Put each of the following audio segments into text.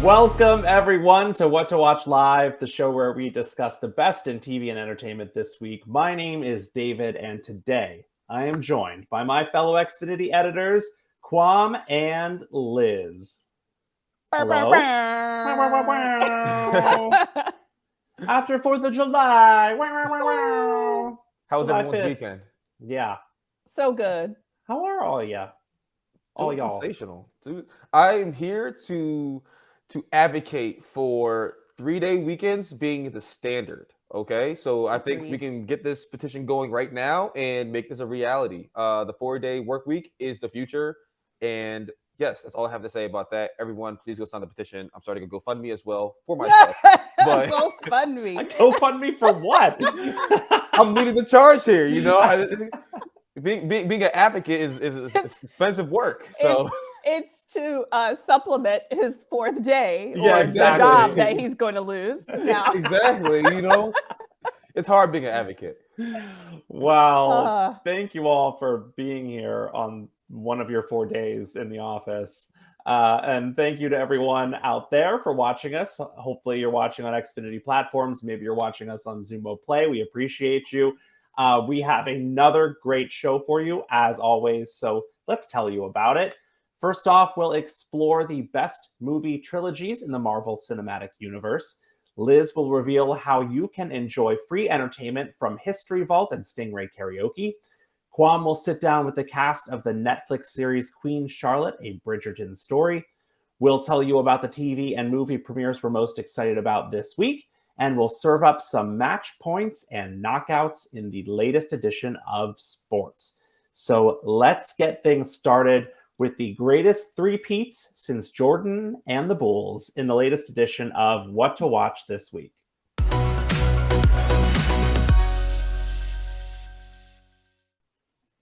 Welcome, everyone, to What to Watch Live, the show where we discuss the best in TV and entertainment this week. My name is David, and today I am joined by my fellow Xfinity editors, Quam and Liz. Hello? After 4th of July. How was July everyone's 5th. weekend? Yeah. So good. How are all ya? All Doing y'all. sensational. I'm here to advocate for 3-day weekends being the standard. Okay, so I think we Agreed. can get this petition going right now and make this a reality. The 4-day work week is the future, and yes, that's all I have to say about that. Everyone, please go sign the petition. I'm starting a GoFundMe as well for myself. But Go fund me. GoFundMe for what? I'm leading the charge here. You know, being an advocate is expensive work. So It's to supplement his 4th day Yeah, or exactly. the job that he's going to lose now. exactly, you know, it's hard being an advocate. Well, thank you all for being here on one of your 4 days in the office. And thank you to everyone out there for watching us. Hopefully, you're watching on Xfinity platforms. Maybe you're watching us on Zumo Play. We appreciate you. We have another great show for you, as always. So let's tell you about it. First off, we'll explore the best movie trilogies in the Marvel Cinematic Universe. Liz will reveal how you can enjoy free entertainment from History Vault and Stingray Karaoke. Quam will sit down with the cast of the Netflix series Queen Charlotte, a Bridgerton story. We'll tell you about the TV and movie premieres we're most excited about this week, and we'll serve up some match points and knockouts in the latest edition of sports. So let's get things started with the greatest three-peats since Jordan and the Bulls in the latest edition of What to Watch This Week.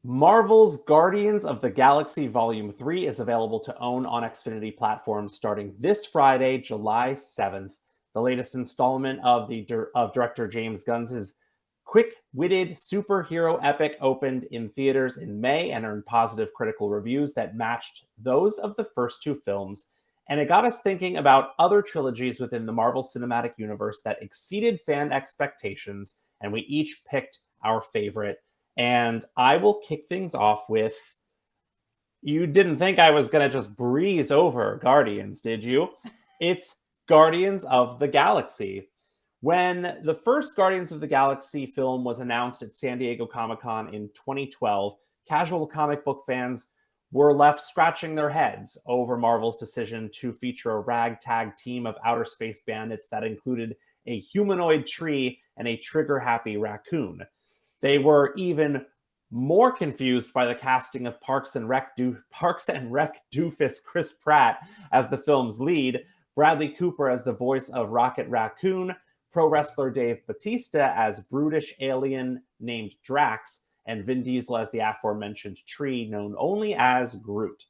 Marvel's Guardians of the Galaxy Volume 3 is available to own on Xfinity platforms starting this Friday, July 7th. The latest installment of director James Gunn's quick-witted superhero epic opened in theaters in May and earned positive critical reviews that matched those of the first two films. And it got us thinking about other trilogies within the Marvel Cinematic Universe that exceeded fan expectations, and we each picked our favorite. And I will kick things off with, you didn't think I was going to just breeze over Guardians, did you? It's Guardians of the Galaxy. When the first Guardians of the Galaxy film was announced at San Diego Comic-Con in 2012, casual comic book fans were left scratching their heads over Marvel's decision to feature a ragtag team of outer space bandits that included a humanoid tree and a trigger-happy raccoon. They were even more confused by the casting of Parks and Rec doofus Chris Pratt as the film's lead, Bradley Cooper as the voice of Rocket Raccoon, pro wrestler Dave Bautista as brutish alien named Drax, and Vin Diesel as the aforementioned tree known only as Groot.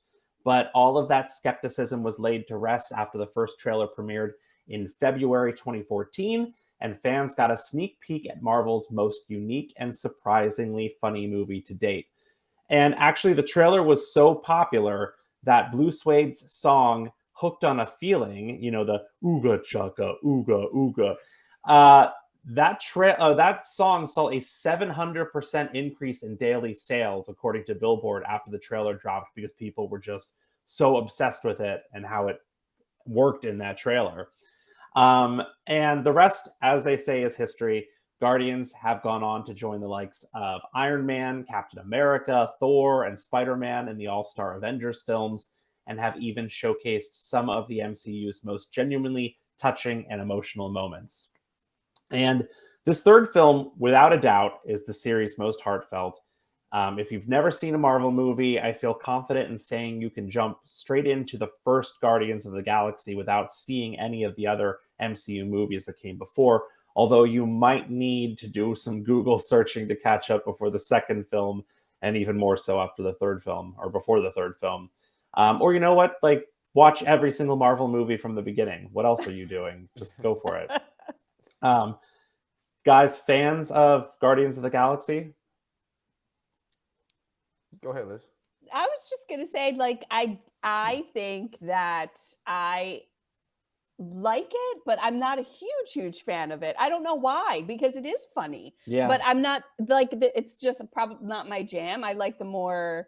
But all of that skepticism was laid to rest after the first trailer premiered in February 2014, and fans got a sneak peek at Marvel's most unique and surprisingly funny movie to date. And actually, the trailer was so popular that Blue Suede's song Hooked on a Feeling, you know, the ooga chaka, ooga, ooga, that song saw a 700% increase in daily sales, according to Billboard, after the trailer dropped, because people were just so obsessed with it and how it worked in that trailer. And the rest, as they say, is history. Guardians have gone on to join the likes of Iron Man, Captain America, Thor, and Spider-Man in the All-Star Avengers films, and have even showcased some of the MCU's most genuinely touching and emotional moments. And this third film, without a doubt, is the series' most heartfelt. If you've never seen a Marvel movie, I feel confident in saying you can jump straight into the first Guardians of the Galaxy without seeing any of the other MCU movies that came before, although you might need to do some Google searching to catch up before the second film, and even more so after the third film, or before the third film. Or you know what? Like, watch every single Marvel movie from the beginning. What else are you doing? Just go for it. Guys, fans of Guardians of the Galaxy? Go ahead, Liz. I was just gonna say, like, I think that I like it, but I'm not a huge fan of it. I don't know why, because it is funny. Yeah. But I'm not like it's just probably not my jam. I like the more,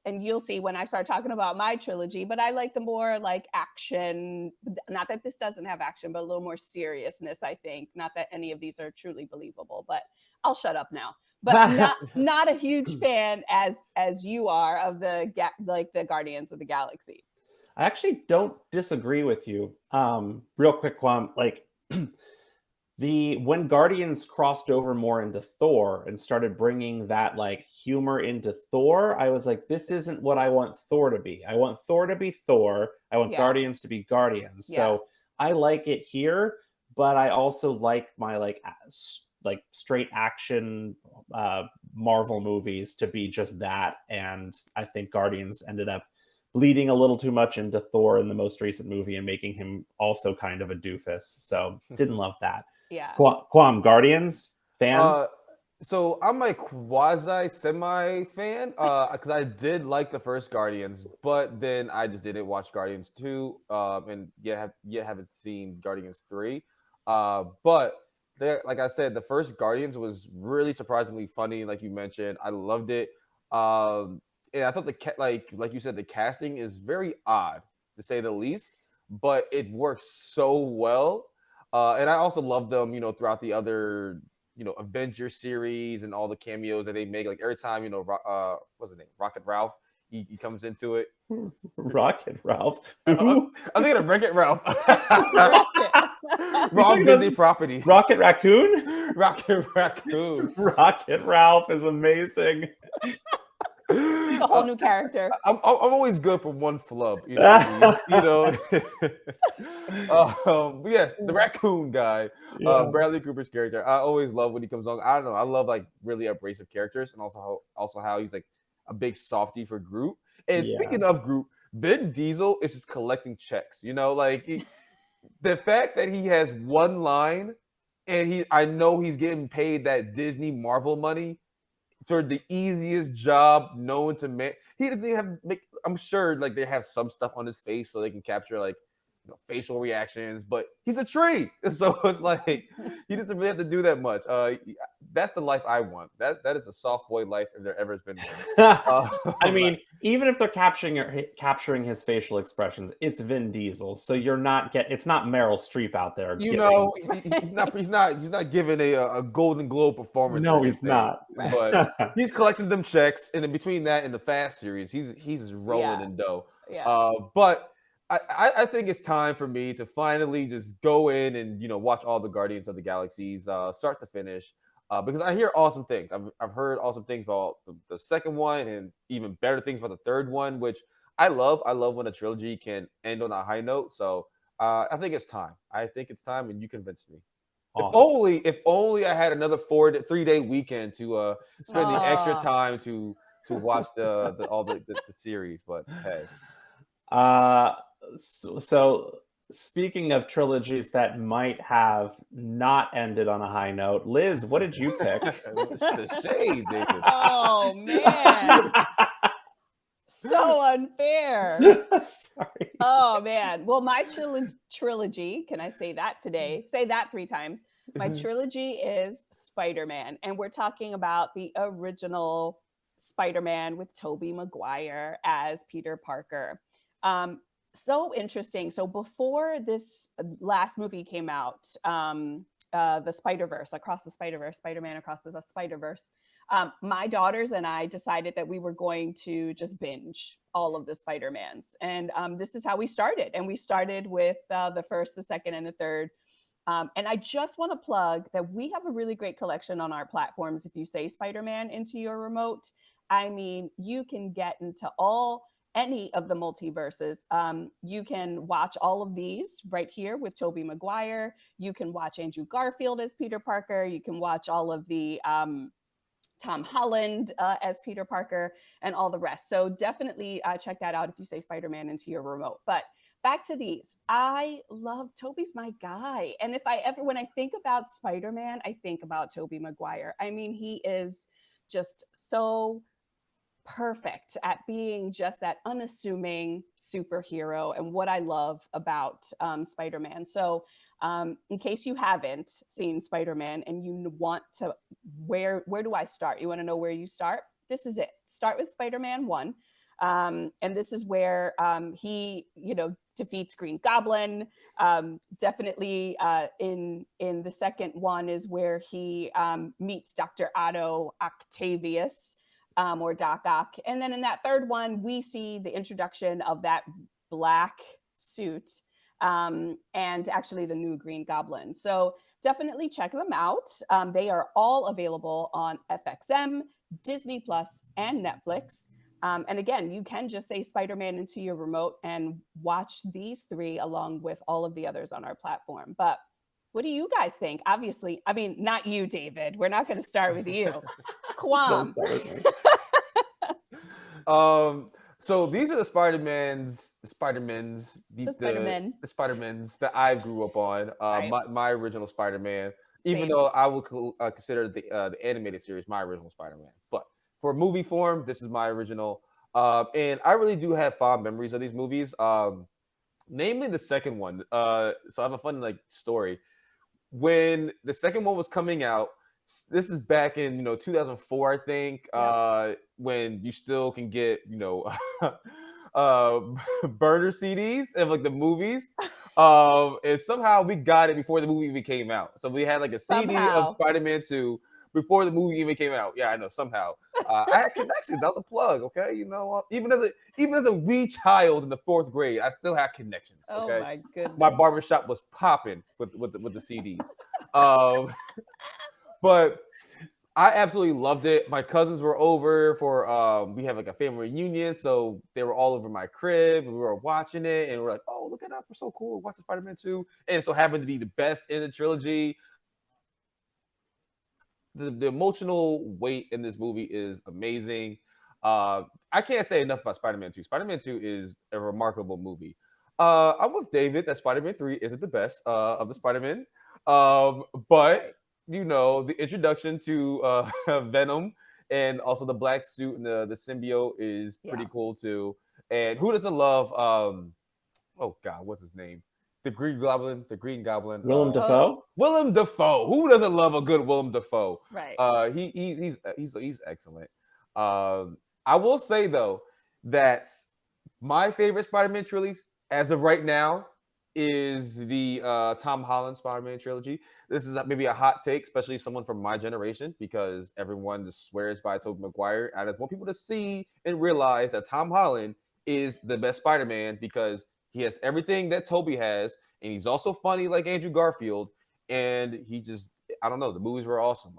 and you'll see when I start talking about my trilogy, but I like the more like action. Not that this doesn't have action, but a little more seriousness, I think. Not that any of these are truly believable, but I'll shut up now. But not a huge fan as you are of the like the Guardians of the Galaxy. I actually don't disagree with you. Real quick, Kwam, like when Guardians crossed over more into Thor and started bringing that like humor into Thor, I was like, this isn't what I want Thor to be. I want Thor to be Thor. I want Yeah. Guardians to be Guardians. Yeah. So I like it here, but I also like my like straight action Marvel movies to be just that. And I think Guardians ended up bleeding a little too much into Thor in the most recent movie and making him also kind of a doofus. So didn't love that. Yeah. Kwam, Guardians fan? So I'm a quasi semi fan because I did like the first Guardians, but then I just didn't watch Guardians 2 and haven't seen Guardians 3. But like I said, the first Guardians was really surprisingly funny, like you mentioned. I loved it. And I thought like you said, the casting is very odd to say the least, but it works so well. And I also love them, throughout the other, Avenger series and all the cameos that they make. Like every time, what's his name? Rocket Ralph. He comes into it. Rocket Ralph. I'm thinking of Wreck-It Ralph. Rocket. Wrong Disney property. Rocket Raccoon? Rocket Raccoon. Rocket Ralph is amazing. He's a whole new character. I'm always good for one flub, But yes, the raccoon guy, Bradley Cooper's character. I always love when he comes on. I don't know. I love like really abrasive characters, and also how he's like a big softie for Groot. And speaking of Groot, Vin Diesel is just collecting checks. The fact that he has one line, and I know he's getting paid that Disney Marvel money for the easiest job known to man. He doesn't even have I'm sure like they have some stuff on his face so they can capture like facial reactions, but he's a tree. So it's like he doesn't really have to do that much. That's the life I want. That is a soft boy life if there ever has been one. I mean, even if they're capturing his facial expressions, it's Vin Diesel. So it's not Meryl Streep out there. He's not giving a Golden Globe performance. No, he's not. But he's collecting them checks, and in between that and the Fast series, he's rolling in dough. Yeah. But I think it's time for me to finally just go in and watch all the Guardians of the Galaxies start to finish, because I hear awesome things. I've heard awesome things about the second one, and even better things about the third one, which I love. I love when a trilogy can end on a high note. So I think it's time. And you convinced me. Awesome. If only I had another 3-day weekend to spend the extra time to watch all the series. But hey. So speaking of trilogies that might have not ended on a high note, Liz, what did you pick? The shade, David. Oh man. So unfair. Sorry. Oh man. Well, my trilogy, can I say that today? Say that 3 times. My trilogy is Spider-Man, and we're talking about the original Spider-Man with Tobey Maguire as Peter Parker. So interesting. So before this last movie came out, the Spider-Verse, Across the Spider-Verse, Spider-Man Across the Spider-Verse, my daughters and I decided that we were going to just binge all of the Spider-Mans. And this is how we started. And we started with the first, the second, and the third. And I just want to plug that we have a really great collection on our platforms. If you say Spider-Man into your remote, I mean, you can get into any of the multiverses. You can watch all of these right here with Tobey Maguire. You can watch Andrew Garfield as Peter Parker. You can watch all of the Tom Holland as Peter Parker and all the rest. So definitely check that out if you say Spider-Man into your remote. But back to these. I love Tobey's my guy. And when I think about Spider-Man, I think about Tobey Maguire. I mean, he is just so perfect at being just that unassuming superhero, and what I love about Spider-Man. So in case you haven't seen Spider-Man and you want to, where do I start? You want to know where you start? This is it. Start with Spider-Man 1. And this is where he, defeats Green Goblin. Definitely in the second one is where he meets Dr. Otto Octavius, or Doc Ock. And then in that third one, we see the introduction of that black suit, and actually the new Green Goblin. So definitely check them out. They are all available on FXM, Disney Plus, and Netflix. And again, you can just say Spider-Man into your remote and watch these three along with all of the others on our platform. But what do you guys think? Obviously, I mean, not you, David. We're not going to start with you. Kwam. So these are the Spider-Mans that I grew up on. Right. My original Spider-Man, even Same. though I would consider the animated series my original Spider-Man. But for movie form, this is my original. And I really do have fond memories of these movies. Namely the second one. So I have a fun story. When the second one was coming out, this is back in 2004, I think. Yep. When you still can get burner CDs of the movies, and somehow we got it before the movie even came out. So we had a CD of Spider-Man 2 before the movie even came out. Yeah, I know, somehow. I had connections. That was a plug, okay? Even as a wee child in the 4th grade, I still had connections. Okay? Oh my goodness. My barbershop was popping with the CDs. But I absolutely loved it. My cousins were over for we have a family reunion, so they were all over my crib and we were watching it, and we're like, oh, look at us, we're so cool, watching Spider-Man 2. And so happened to be the best in the trilogy. The emotional weight in this movie is amazing. I can't say enough about Spider-Man 2. Spider-Man 2 is a remarkable movie. I'm with David that Spider-Man 3 isn't the best of the Spider-Man. But Right. the introduction to Venom and also the black suit and the symbiote is pretty cool too. And who doesn't love oh God, what's his name? The Green Goblin. Willem Dafoe. Willem Dafoe. Who doesn't love a good Willem Dafoe? Right. He's excellent. I will say though that my favorite Spider-Man trilogy as of right now is the Tom Holland Spider-Man trilogy. This is maybe a hot take, especially someone from my generation, because everyone just swears by Tobey Maguire. I just want people to see and realize that Tom Holland is the best Spider-Man because he has everything that Tobey has, and he's also funny like Andrew Garfield. And I don't know, the movies were awesome.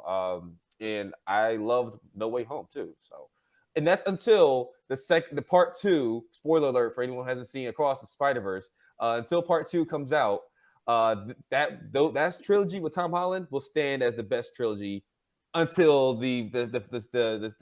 And I loved No Way Home too. So, and that's until the part 2. Spoiler alert for anyone who hasn't seen Across the Spider-Verse. Until part 2 comes out, that trilogy with Tom Holland will stand as the best trilogy until the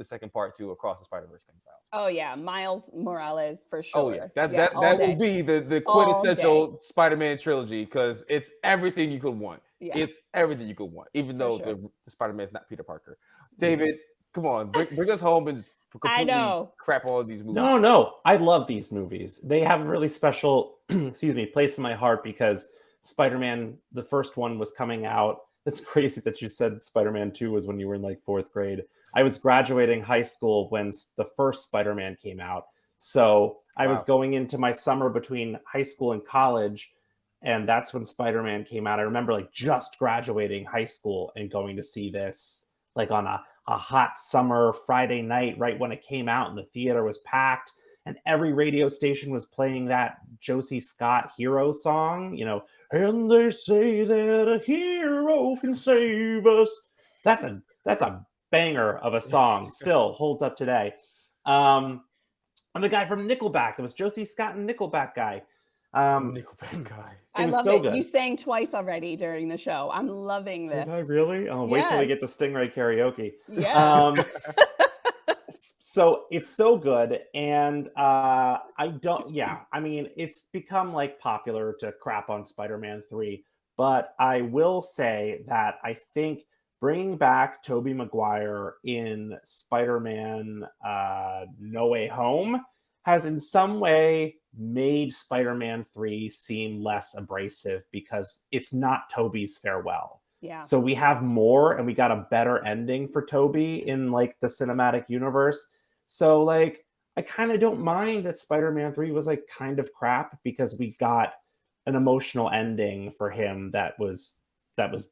second part 2 Across the Spider-Verse comes out. Oh yeah, Miles Morales for sure. Oh yeah, that will be the quintessential Spider-Man trilogy because it's everything you could want. Yeah. It's everything you could want, even though the Spider-Man is not Peter Parker. David, come on, bring us home and just completely crap all of these movies. No, I love these movies. They have a really special, place in my heart because Spider-Man, the first one, was coming out. It's crazy that you said Spider-Man 2 was when you were in 4th grade. I was graduating high school when the first Spider-Man came out. So I was going into my summer between high school and college, and that's when Spider-Man came out. I remember just graduating high school and going to see this on a hot summer Friday night right when it came out, and the theater was packed, and every radio station was playing that Josie Scott hero song, and they say that a hero can save us. That's a banger of a song, still holds up today. And the guy from Nickelback, it was Josie Scott and Nickelback guy. Nickelback guy. I love it. Good. You sang twice already during the show. I'm loving this. Did I really? Oh, wait till we get to Stingray karaoke. Yeah. So it's so good. And it's become popular to crap on Spider-Man 3. But I will say that I think bringing back Tobey Maguire in Spider-Man No Way Home has in some way made Spider-Man 3 seem less abrasive because it's not Tobey's farewell. Yeah. So we have more and we got a better ending for Tobey in like the cinematic universe. So like I kind of don't mind that Spider-Man 3 was like kind of crap because we got an emotional ending for him that was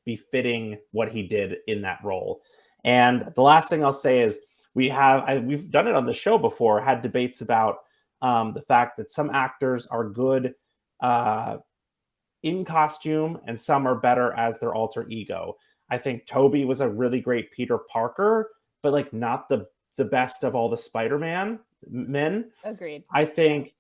befitting what he did in that role. And the last thing I'll say is we've done it on the show before, had debates about the fact that some actors are good in costume and some are better as their alter ego. I think Tobey was a really great Peter Parker, but like not the best of all the Spider-Man men. Agreed. I think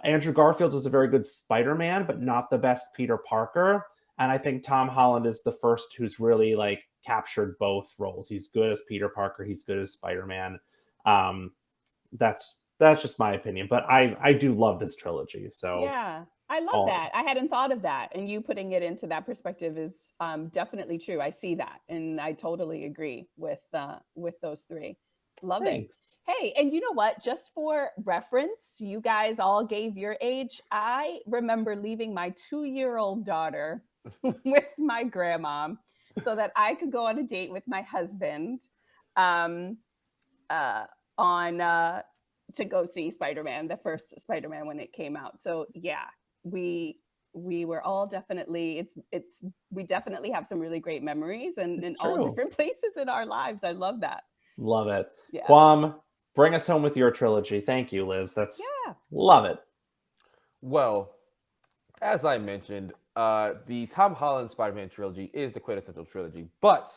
Andrew Garfield was a very good Spider-Man, but not the best Peter Parker. And I think Tom Holland is the first who's really like captured both roles. He's good as Peter Parker. He's good as Spider-Man. That's just my opinion, but I do love this trilogy. So yeah, I love that. I hadn't thought of that, and you putting it into that perspective is definitely true. I see that, and I totally agree with those three. Love Thanks. it. Hey, and you know what? Just for reference, you guys all gave your age. I remember leaving my 2-year-old daughter with my grandma so that I could go on a date with my husband to go see Spider-Man, the first Spider-Man when it came out. So yeah, we were all definitely we definitely have some really great memories and in all different places in our lives. I love that. Love it. Yeah. Quam, bring us home with your trilogy. Thank you, Liz. Love it. Well, as I mentioned, the Tom Holland Spider-Man trilogy is the quintessential trilogy. But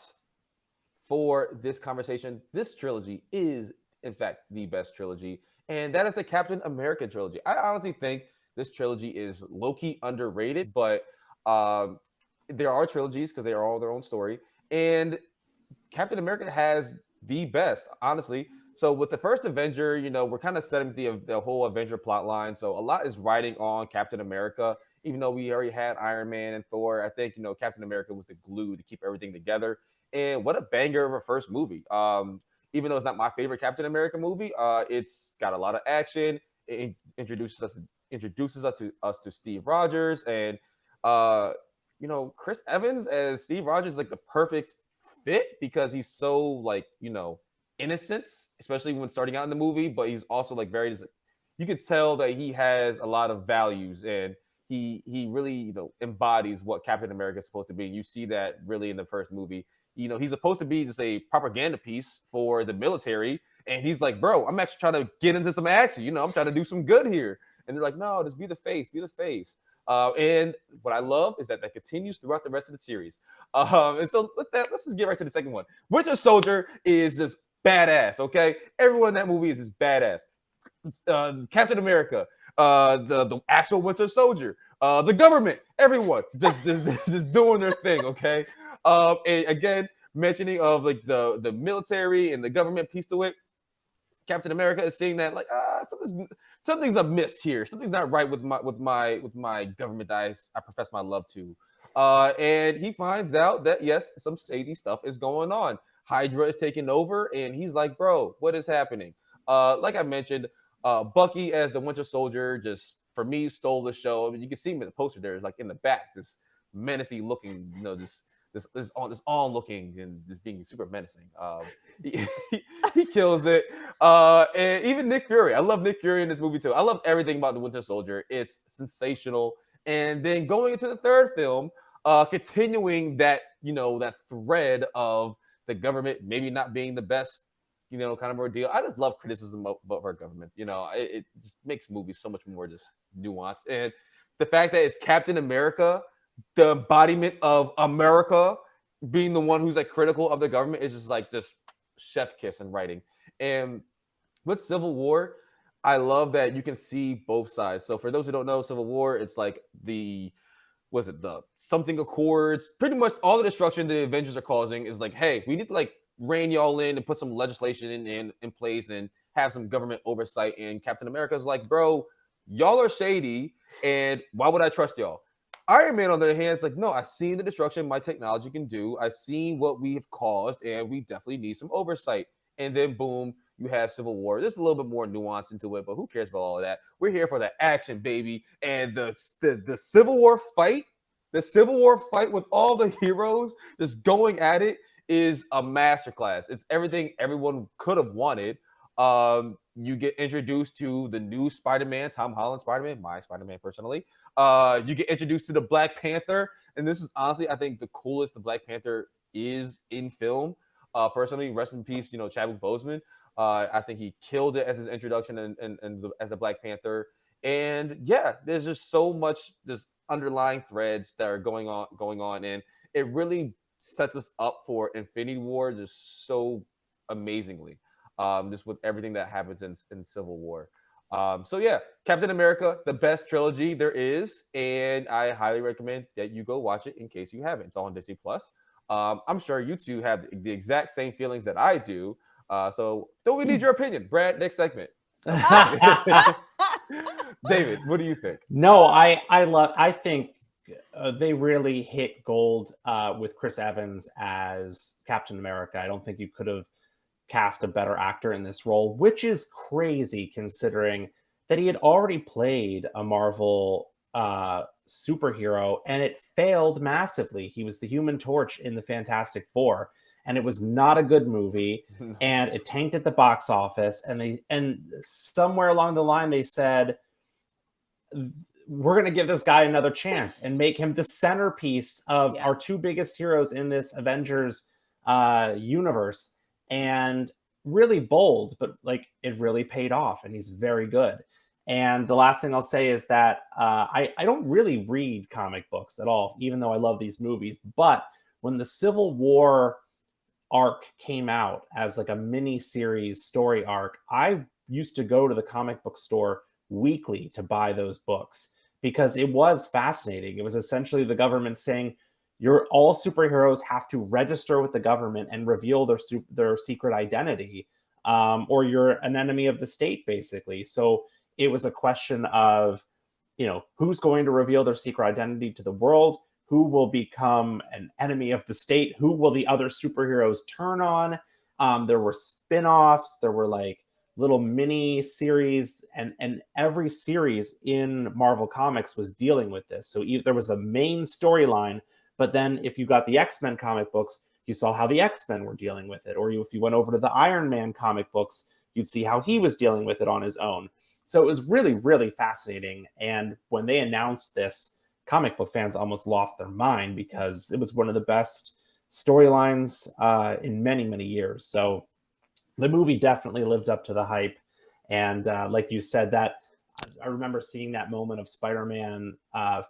for this conversation, this trilogy is, in fact, the best trilogy. And that is the Captain America trilogy. I honestly think this trilogy is low-key underrated, but there are trilogies because they are all their own story. And Captain America has the best, honestly. So with the first Avenger, we're kind of setting the whole Avenger plot line. So a lot is riding on Captain America, even though we already had Iron Man and Thor. I think, Captain America was the glue to keep everything together. And what a banger of a first movie. Even though it's not my favorite Captain America movie, it's got a lot of action. It introduces us to Steve Rogers, and Chris Evans as Steve Rogers is like the perfect fit because he's so innocent, especially when starting out in the movie, but he's also like very, you could tell that he has a lot of values and he really embodies what Captain America is supposed to be. And you see that really in the first movie. He's supposed to be just a propaganda piece for the military, and he's like, bro, I'm actually trying to get into some action. I'm trying to do some good here. And they're like, no, just be the face. And what I love is that continues throughout the rest of the series. And so with that, let's just get right to the second one. Winter Soldier is just badass, okay? Everyone in that movie is just badass. Captain America, the actual Winter Soldier, the government, everyone just doing their thing, okay? And again, mentioning of like the military and the government piece to it. Captain America is seeing that something's amiss here. Something's not right with my government that I profess my love to. And he finds out that yes, some shady stuff is going on. Hydra is taking over, and he's like, bro, what is happening? Like I mentioned, Bucky as the Winter Soldier just for me stole the show. I mean, you can see him in the poster there, like in the back, this menacing looking, this on looking and just being super menacing. He kills it. And even Nick Fury. I love Nick Fury in this movie too. I love everything about the Winter Soldier. It's sensational. And then going into the third film, continuing that, that thread of the government maybe not being the best, kind of ordeal. I just love criticism of our government. It just makes movies so much more just nuanced. And the fact that it's Captain America, the embodiment of America, being the one who's like critical of the government is just chef kiss in writing. And with Civil War, I love that you can see both sides. So for those who don't know, Civil War, it's like the something accords. Pretty much all the destruction the Avengers are causing is like, hey, we need to rein y'all in and put some legislation in place and have some government oversight. And Captain America is like, bro, y'all are shady, and why would I trust y'all? Iron Man, on the other hand, it's like, no, I've seen the destruction my technology can do. I've seen what we've caused, and we definitely need some oversight. And then, boom, you have Civil War. There's a little bit more nuance into it, but who cares about all of that? We're here for the action, baby. And the Civil War fight, with all the heroes just going at it is a masterclass. It's everything everyone could have wanted. You get introduced to the new Spider-Man, Tom Holland Spider-Man, my Spider-Man personally. You get introduced to the Black Panther, and this is honestly, I think, the coolest the Black Panther is in film. Personally, rest in peace, Chadwick Boseman. I think he killed it as his introduction and as the Black Panther. And yeah, there's just so much this underlying threads that are going on, and it really sets us up for Infinity War just so amazingly. Just with everything that happens in Civil War. So yeah, Captain America, the best trilogy there is, and I highly recommend that you go watch it in case you haven't. It's all on Disney Plus. I'm sure you two have the exact same feelings that I do. So don't we need your opinion, Brad? Next segment. David, what do you think? No, I think they really hit gold with Chris Evans as Captain America. I don't think you could have cast a better actor in this role, which is crazy considering that he had already played a Marvel superhero and it failed massively. He was the Human Torch in the Fantastic Four, and it was not a good movie, and it tanked at the box office. And somewhere along the line they said, we're going to give this guy another chance and make him the centerpiece of our two biggest heroes in this Avengers universe. And really bold, but like it really paid off, and he's very good. And the last thing I'll say is that I don't really read comic books at all, even though I love these movies. But when the Civil War arc came out as like a mini series story arc, I used to go to the comic book store weekly to buy those books because it was fascinating. It was essentially the government saying, all superheroes have to register with the government and reveal their secret identity, or you're an enemy of the state, basically. So it was a question of, who's going to reveal their secret identity to the world, who will become an enemy of the state, who will the other superheroes turn on. There were spin-offs, there were like little mini series, and every series in Marvel Comics was dealing with this. So there was the main storyline. But then if you got the X-Men comic books, you saw how the X-Men were dealing with it. Or if you went over to the Iron Man comic books, you'd see how he was dealing with it on his own. So it was really, really fascinating. And when they announced this, comic book fans almost lost their mind because it was one of the best storylines in many, many years. So the movie definitely lived up to the hype. And like you said, I remember seeing that moment of Spider-Man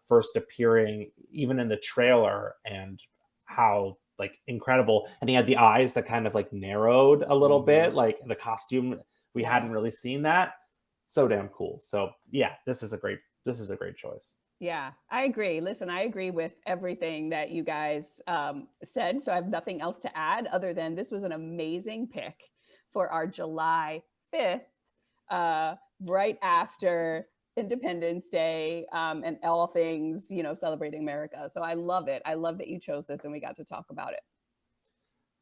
first appearing, even in the trailer, and how like incredible. And he had the eyes that kind of like narrowed a little bit, like the costume. We hadn't really seen that. So damn cool. So yeah, this is a great choice. Yeah, I agree. Listen, I agree with everything that you guys said. So I have nothing else to add other than this was an amazing pick for our July 5th. Right after Independence Day and all things, celebrating America. So I love it. I love that you chose this and we got to talk about it.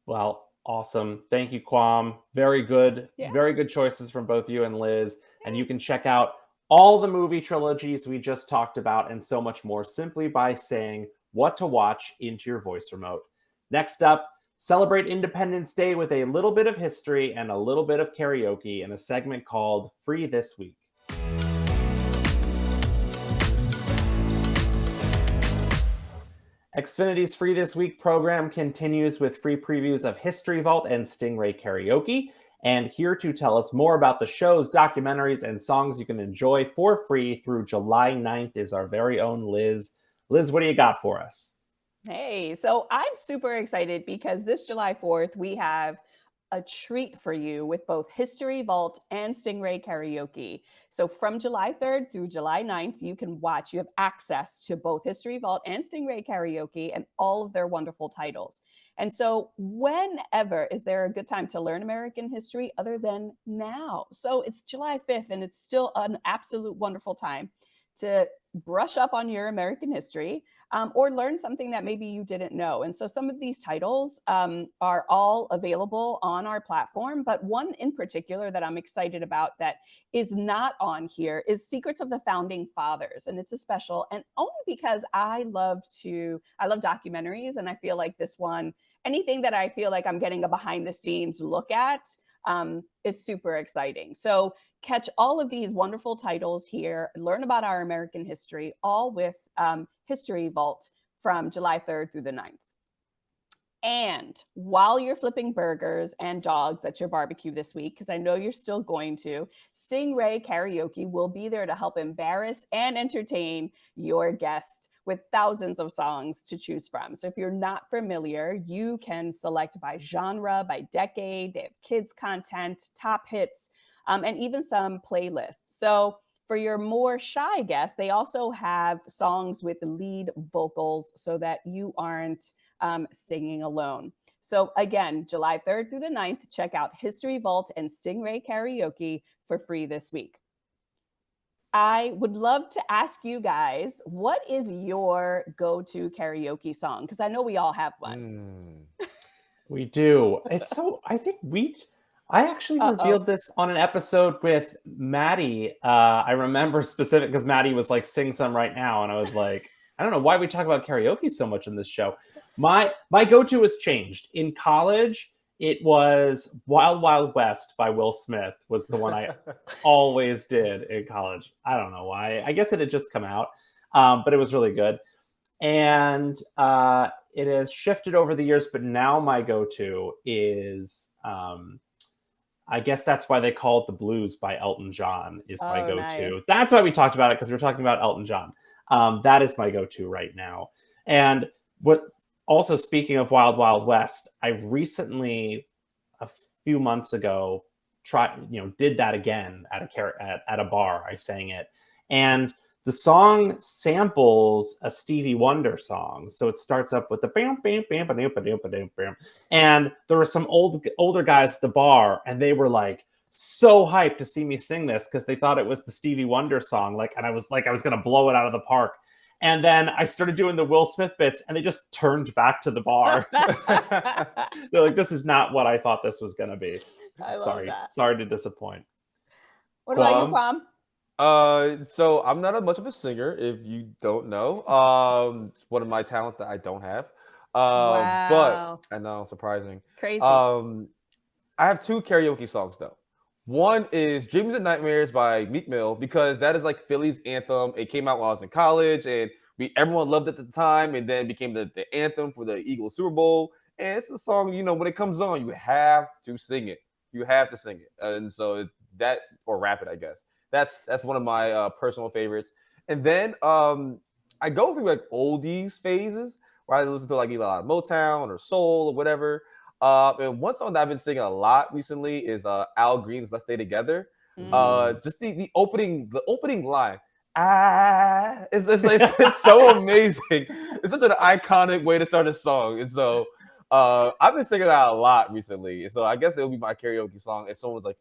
Well, awesome. Thank you, Kwam. Very good. Yeah. Very good choices from both you and Liz. And you can check out all the movie trilogies we just talked about and so much more simply by saying what to watch into your voice remote. Next up, celebrate Independence Day with a little bit of history and a little bit of karaoke in a segment called Free This Week. Xfinity's Free This Week program continues with free previews of History Vault and Stingray Karaoke. And here to tell us more about the shows, documentaries, and songs you can enjoy for free through July 9th is our very own Liz. Liz, what do you got for us? Hey, so I'm super excited because this July 4th, we have a treat for you with both History Vault and Stingray Karaoke. So from July 3rd through July 9th, you have access to both History Vault and Stingray Karaoke and all of their wonderful titles. And so whenever is there a good time to learn American history other than now? So it's July 5th and it's still an absolute wonderful time to brush up on your American history, or learn something that maybe you didn't know. And so some of these titles are all available on our platform, but one in particular that I'm excited about that is not on here is Secrets of the Founding Fathers. And it's a special, and only because I love documentaries, and I feel like this one, anything that I feel like I'm getting a behind the scenes look at is super exciting. So catch all of these wonderful titles here, learn about our American history, all with History Vault from July 3rd through the 9th. And while you're flipping burgers and dogs at your barbecue this week, because I know you're still going to, Stingray Karaoke will be there to help embarrass and entertain your guest with thousands of songs to choose from. So if you're not familiar, you can select by genre, by decade. They have kids content, top hits, and even some playlists. So for your more shy guests, they also have songs with lead vocals so that you aren't singing alone. So again, July 3rd through the 9th, check out History Vault and Stingray Karaoke for free this week. I would love to ask you guys, what is your go-to karaoke song? Because I know we all have one. We do. I actually revealed this on an episode with Maddie. I remember specific because Maddie was like, sing some right now. And I was like, I don't know why we talk about karaoke so much in this show. My go-to has changed. In college, it was Wild Wild West by Will Smith was the one I always did in college. I don't know why. I guess it had just come out, but it was really good. And it has shifted over the years, but now my go-to is... I guess that's why they call it The Blues by Elton John is my go-to. Nice. That's why we talked about it, because we're talking about Elton John. That is my go-to right now. And also speaking of Wild Wild West, I recently, a few months ago, did that again at a bar. I sang it. And the song samples a Stevie Wonder song. So it starts up with the bam, bam, bam, bam, bam, bam, bam. And there were some older guys at the bar, and they were like so hyped to see me sing this because they thought it was the Stevie Wonder song. And I was going to blow it out of the park. And then I started doing the Will Smith bits, and they just turned back to the bar. They're like, this is not what I thought this was going to be. I love that. Sorry to disappoint. What about you, Kwam? So I'm not much of a singer, if you don't know. It's one of my talents that I don't have. Wow. But I know, surprising. Crazy. I have two karaoke songs though. One is Dreams and Nightmares by Meek Mill, because that is like Philly's anthem. It came out while I was in college, and everyone loved it at the time, and then became the anthem for the Eagles Super Bowl. And it's a song, when it comes on, you have to sing it. You have to sing it. And so that, or rap it, I guess. That's one of my personal favorites. And then I go through like oldies phases where I listen to like either a lot of Motown or soul or whatever. And one song that I've been singing a lot recently is Al Green's "Let's Stay Together." Just the opening line. It's so amazing. It's such an iconic way to start a song. And so I've been singing that a lot recently. And so I guess it'll be my karaoke song if someone's like,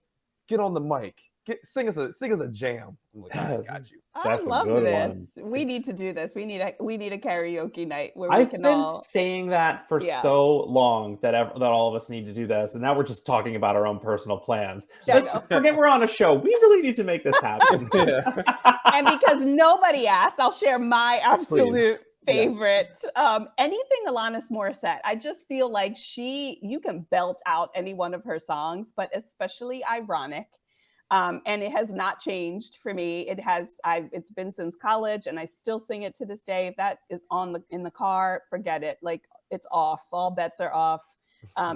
get on the mic. Sing us a jam. I'm like, I got you. I love this. We need to do this. We need a karaoke night where I've been saying that for so long that all of us need to do this, and now we're just talking about our own personal plans. Let's forget we're on a show. We really need to make this happen. And because nobody asked, I'll share my absolute favorite. Anything Alanis Morissette. I just feel like you can belt out any one of her songs, but especially Ironic. And it has not changed for me. It's been since college, and I still sing it to this day. If that is in the car, forget it. Like, it's off. All bets are off.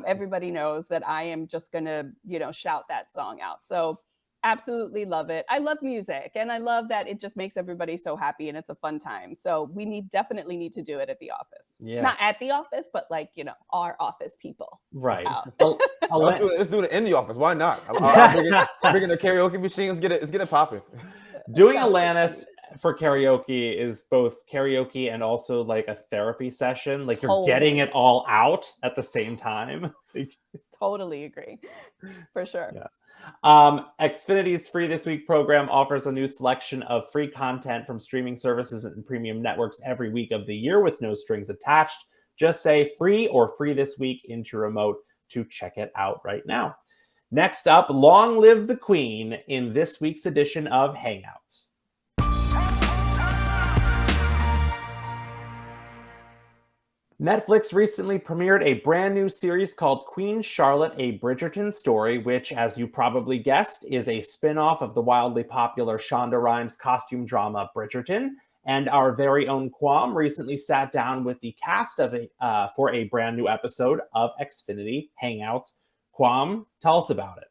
Everybody knows that I am just gonna, shout that song out. So absolutely love it. I love music, and I love that it just makes everybody so happy, and it's a fun time. So we definitely need to do it at the office. Yeah. Not at the office, but like, our office people. Right. Let's do it in the office. Why not? I'm bringing the karaoke machine. Let's get it popping. Doing Alanis for karaoke is both karaoke and also like a therapy session. Like you're getting Totally. it all out at the same time. Totally agree. For sure. Yeah. Xfinity's Free This Week program offers a new selection of free content from streaming services and premium networks every week of the year with no strings attached. Just say free or free this week into your remote to check it out right now. Next up, long live the Queen in this week's edition of Hangouts. Netflix recently premiered a brand new series called Queen Charlotte, a Bridgerton Story, which, as you probably guessed, is a spin-off of the wildly popular Shonda Rhimes costume drama Bridgerton. And our very own Quam recently sat down with the cast of for a brand new episode of Xfinity Hangouts. Quam, tell us about it.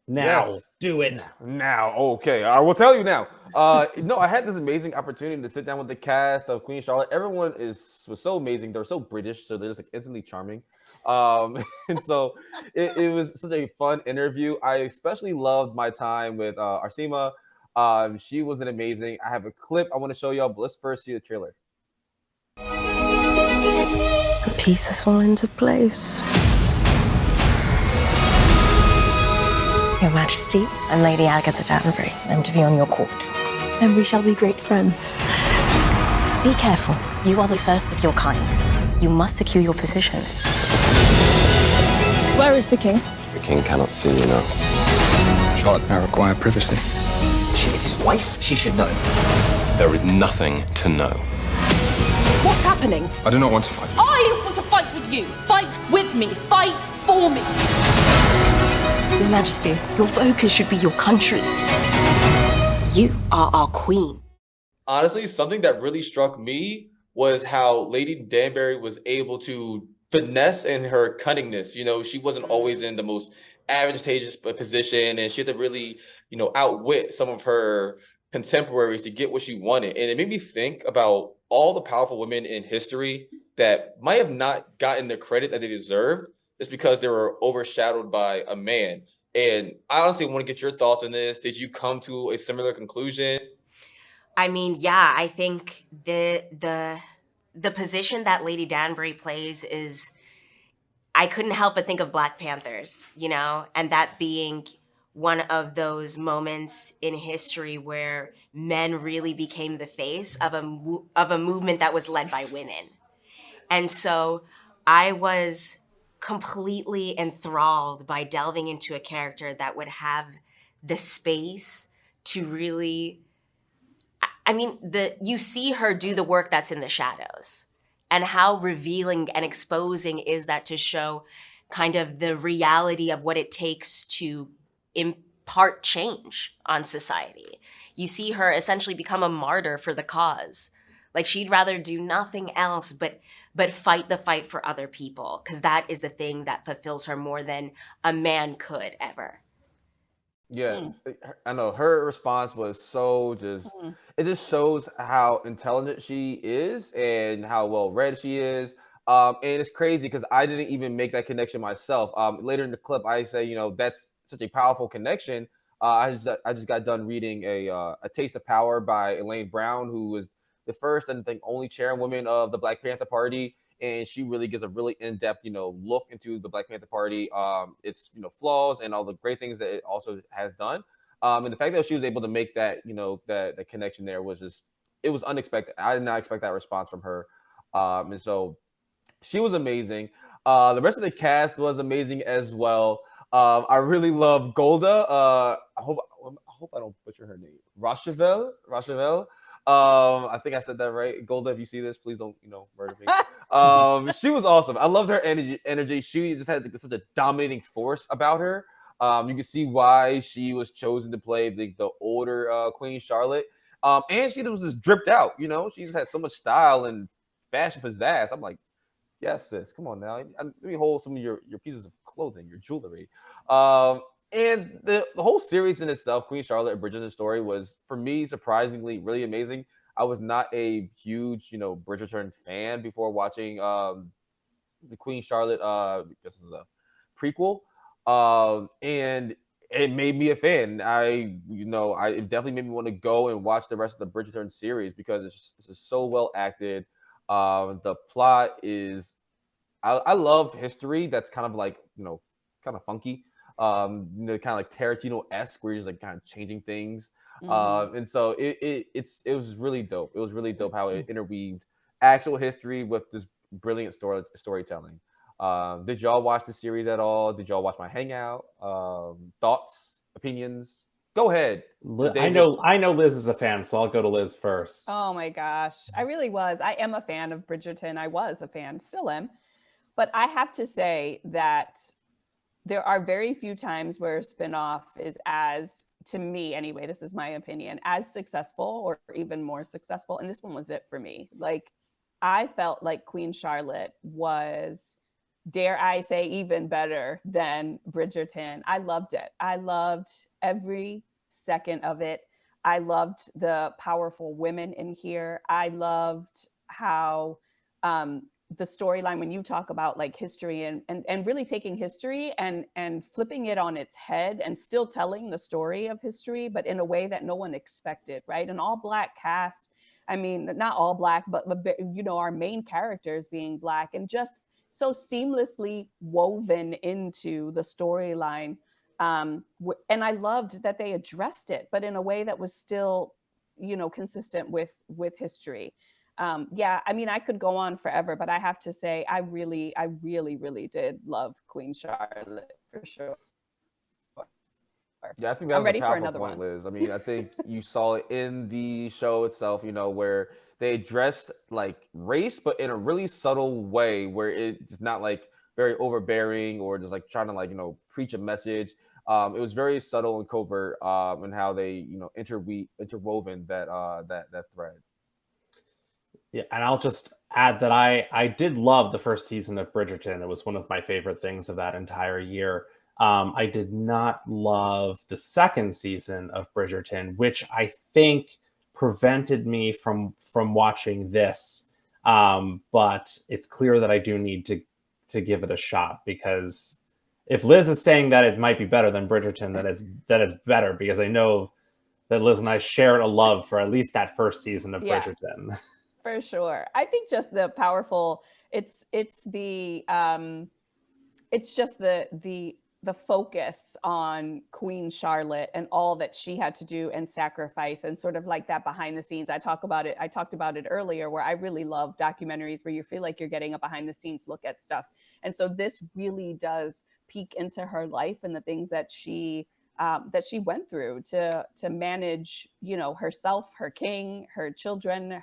Now, Yes. do it. Now, okay, I will tell you now. No, I had this amazing opportunity to sit down with the cast of Queen Charlotte. Everyone was so amazing. They're so British, so they're just like instantly charming. And so it was such a fun interview. I especially loved my time with Arsima. She was an amazing. I have a clip I want to show y'all, but let's first see the trailer. The pieces fall into place. Your Majesty, I'm Lady Agatha Danbury. I'm to be on your court. And we shall be great friends. Be careful. You are the first of your kind. You must secure your position. Where is the king? The king cannot see you now. Charlotte, I require privacy. She is his wife. She should know. There is nothing to know. What's happening? I do not want to fight. I want to fight with you. Fight with me. Fight for me. Your Majesty, your focus should be your country. You are our queen. Honestly, something that really struck me was how Lady Danbury was able to finesse in her cunningness. You know, she wasn't always in the most advantageous position, and she had to really, outwit some of her contemporaries to get what she wanted. And it made me think about all the powerful women in history that might have not gotten the credit that they deserved just because they were overshadowed by a man. And I honestly want to get your thoughts on this. Did you come to a similar conclusion? I mean, yeah, I think the position that Lady Danbury plays is, I couldn't help but think of Black Panthers, and that being one of those moments in history where men really became the face of a movement that was led by women. And so I was completely enthralled by delving into a character that would have the space to really, you see her do the work that's in the shadows, and how revealing and exposing is that to show kind of the reality of what it takes to impart change on society. You see her essentially become a martyr for the cause. Like, she'd rather do nothing else but fight the fight for other people, because that is the thing that fulfills her more than a man could ever. Yeah, I know her response was so it just shows how intelligent she is and how well read she is. And it's crazy because I didn't even make that connection myself. Later in the clip, I say, that's such a powerful connection. I just got done reading a Taste of Power by Elaine Brown, who was the first and I think only chairwoman of the Black Panther Party. And she really gives a really in-depth, look into the Black Panther Party, its, flaws and all the great things that it also has done. And the fact that she was able to make that, that connection there was it was unexpected. I did not expect that response from her. And so she was amazing. The rest of the cast was amazing as well. I really love Golda. I hope I don't butcher her name. Rochevelle. I think I said that right. Golda, if you see this, please don't, murder me. She was awesome. I loved her energy. She just had such a dominating force about her. You can see why she was chosen to play the older Queen Charlotte. And she was just dripped out, she just had so much style and fashion pizzazz. I'm like, yes, sis, come on now. Let me hold some of your pieces of clothing, your jewelry. And the whole series in itself, Queen Charlotte, A Bridgerton Story, was, for me, surprisingly really amazing. I was not a huge, Bridgerton fan before watching the Queen Charlotte, this is a prequel. And it made me a fan. It definitely made me want to go and watch the rest of the Bridgerton series because it's just so well acted. The plot is, I love history that's kind of like, kind of funky. Kind of like Tarantino-esque, where you're just like kind of changing things. And so it was really dope. It was really dope how it interweaved actual history with this brilliant storytelling. Did y'all watch the series at all? Did y'all watch my hangout? Thoughts, opinions? Go ahead. I know Liz is a fan, so I'll go to Liz first. Oh my gosh. I really was. I am a fan of Bridgerton. I was a fan, still am. But I have to say that there are very few times where a spinoff is as, to me anyway, this is my opinion, as successful or even more successful. And this one was it for me. Like, I felt like Queen Charlotte was, dare I say, even better than Bridgerton. I loved it. I loved every second of it. I loved the powerful women in here. I loved how the storyline, when you talk about like history and really taking history and flipping it on its head and still telling the story of history, but in a way that no one expected, right? An all Black cast. I mean, not all Black, but our main characters being Black, and just so seamlessly woven into the storyline. And I loved that they addressed it, but in a way that was still, consistent with history. Yeah, I mean, I could go on forever, but I have to say, I really, really did love Queen Charlotte for sure. Yeah, I think that I'm was ready a for powerful another point, one. Liz. I mean, I think you saw it in the show itself, where they addressed like race, but in a really subtle way, where it's not like very overbearing or just like trying to like, preach a message. It was very subtle and covert, in how they, interwoven that thread. Yeah, and I'll just add that I did love the first season of Bridgerton. It was one of my favorite things of that entire year. I did not love the second season of Bridgerton, which I think prevented me from watching this. But it's clear that I do need to give it a shot, because if Liz is saying that it might be better than Bridgerton, that it's better, because I know that Liz and I shared a love for at least that first season of Bridgerton. For sure. I think just the powerful, it's just the focus on Queen Charlotte and all that she had to do and sacrifice, and sort of like that behind the scenes. I talked about it earlier, where I really love documentaries where you feel like you're getting a behind the scenes look at stuff. And so this really does peek into her life and the things that she went through to manage, herself, her king, her children,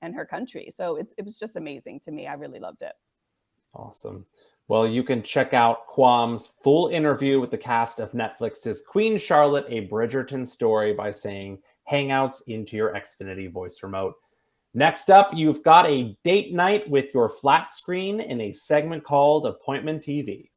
and her country. So it was just amazing to me. I really loved it. Awesome. Well, you can check out Quam's full interview with the cast of Netflix's Queen Charlotte, A Bridgerton Story by saying Hangouts into your Xfinity voice remote. Next up, you've got a date night with your flat screen in a segment called Appointment TV.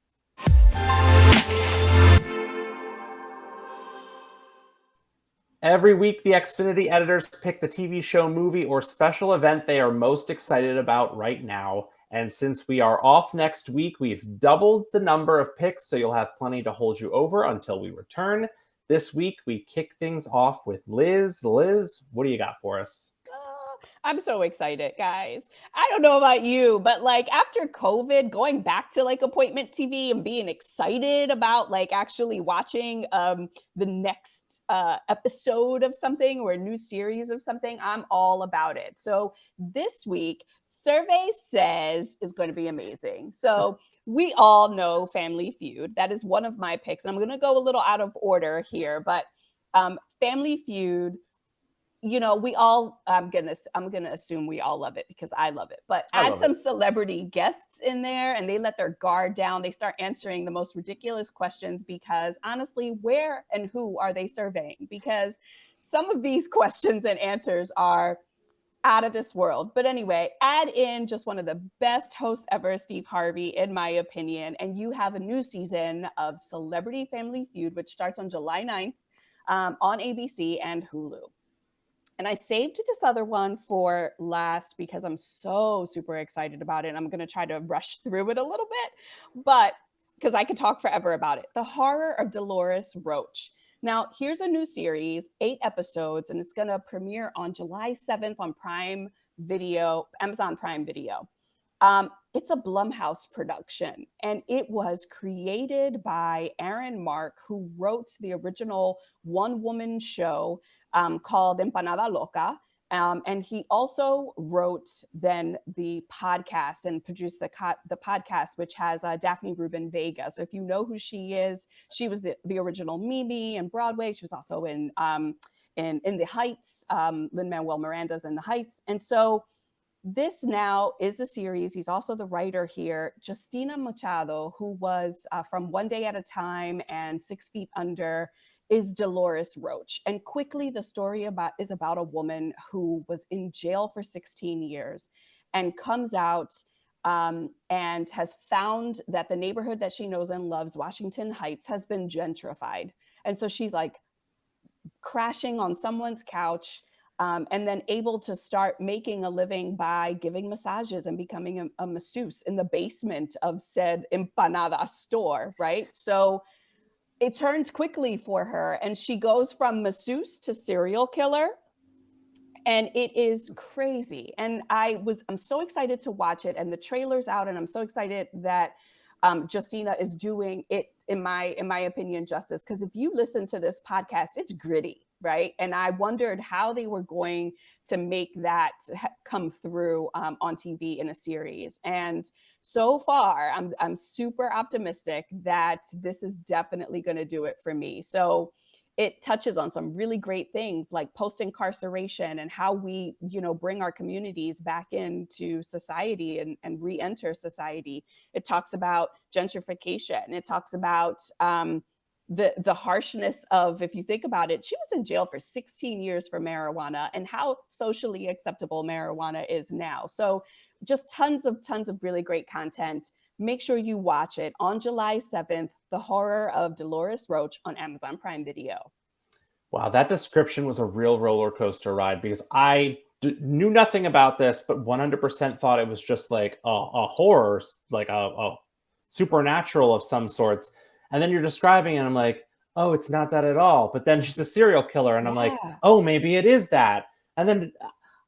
Every week, the Xfinity editors pick the TV show, movie, or special event they are most excited about right now. And since we are off next week, we've doubled the number of picks, so you'll have plenty to hold you over until we return. This week, we kick things off with Liz. Liz, what do you got for us? I'm so excited, guys. I don't know about you, but like after COVID, going back to like appointment TV and being excited about like actually watching the next episode of something or a new series of something, I'm all about it. So this week, Survey Says is going to be amazing. So we all know Family Feud. That is one of my picks. And I'm going to go a little out of order here, but Family Feud, we all, I'm gonna assume we all love it because I love it, but add some celebrity guests in there and they let their guard down. They start answering the most ridiculous questions, because honestly, where and who are they surveying? Because some of these questions and answers are out of this world. But anyway, add in just one of the best hosts ever, Steve Harvey, in my opinion, and you have a new season of Celebrity Family Feud, which starts on July 9th on ABC and Hulu. And I saved this other one for last because I'm so super excited about it. I'm going to try to rush through it a little bit, but because I could talk forever about it. The Horror of Dolores Roach. Now, here's a new series, 8 episodes, and it's going to premiere on July 7th on Prime Video, Amazon Prime Video. It's a Blumhouse production, and it was created by Aaron Mark, who wrote the original one-woman show called Empanada Loca. And he also wrote then the podcast and produced the podcast, which has Daphne Rubin Vega. So if you know who she is, she was the original Mimi in Broadway. She was also in The Heights, Lin-Manuel Miranda's In the Heights. And so this now is the series. He's also the writer here. Justina Machado, who was from One Day at a Time and 6 Feet Under, is Dolores Roach. And quickly, the story is about a woman who was in jail for 16 years and comes out and has found that the neighborhood that she knows and loves, Washington Heights, has been gentrified. And so she's like crashing on someone's couch, and then able to start making a living by giving massages and becoming a masseuse in the basement of said empanada store, right? So it turns quickly for her, and she goes from masseuse to serial killer, and it is crazy. And I'm so excited to watch it, and the trailer's out, and I'm so excited that Justina is doing it, in my opinion, justice. Because if you listen to this podcast, it's gritty, right? And I wondered how they were going to make that come through on TV in a series. And so far, I'm super optimistic that this is definitely going to do it for me. So it touches on some really great things like post-incarceration and how we, bring our communities back into society and re-enter society. It talks about gentrification. It talks about the harshness of, if you think about it, she was in jail for 16 years for marijuana and how socially acceptable marijuana is now. So just tons of really great content. Make sure you watch it on July 7th, The Horror of Dolores Roach on Amazon Prime Video. Wow, that description was a real roller coaster ride, because I knew nothing about this, but 100% thought it was just like a horror, like a supernatural of some sorts. And then you're describing it, and I'm like, oh, it's not that at all. But then she's a serial killer, and I'm like, oh, maybe it is that. And then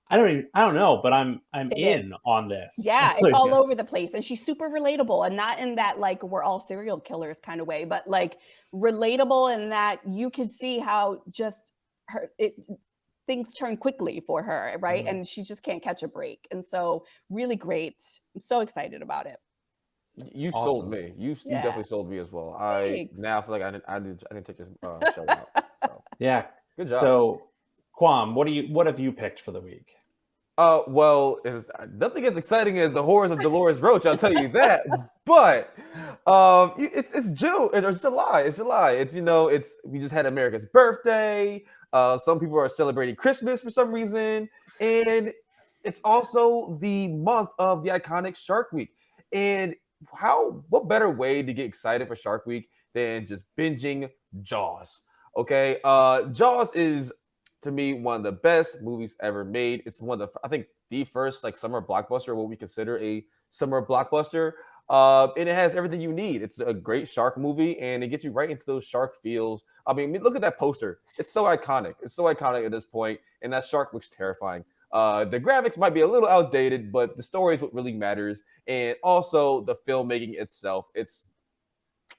I don't know, but I'm in on this. Yeah, it's all over the place. And she's super relatable, and not in that like we're all serial killers kind of way, but like relatable in that you can see how just things turn quickly for her, right? Mm-hmm. And she just can't catch a break. And so really great. I'm so excited about it. You sold me. You definitely sold me as well. Thanks. I now feel like I didn't take this show out. So. Yeah. Good job. So, Kwam, what have you picked for the week? Well, it's nothing as exciting as The Horrors of Dolores Roach. I'll tell you that. But it's June. It's July. It's July. It's we just had America's birthday. Some people are celebrating Christmas for some reason, and it's also the month of the iconic Shark Week. And what better way to get excited for Shark Week than just binging Jaws? Okay, Jaws is, to me, one of the best movies ever made. It's one of I think the first like summer blockbuster, what we consider a summer blockbuster. And it has everything you need. It's a great shark movie, and it gets you right into those shark feels. I mean, look at that poster. It's so iconic. It's so iconic at this point, and that shark looks terrifying. The graphics might be a little outdated, but the story is what really matters. And also the filmmaking itself. It's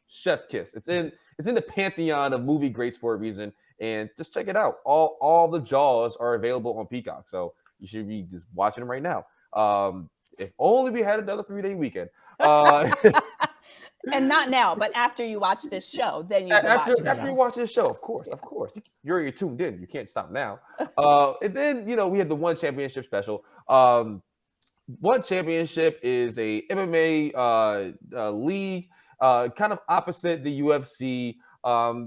chef kiss. It's in the pantheon of movie greats for a reason. And just check it out. All the Jaws are available on Peacock. So you should be just watching them right now. If only we had another 3-day weekend. And not now, but after you watch this show, then you after you watch this show, of course. You're tuned in. You can't stop now. And then we had the One Championship special. One Championship is a MMA league, kind of opposite the UFC.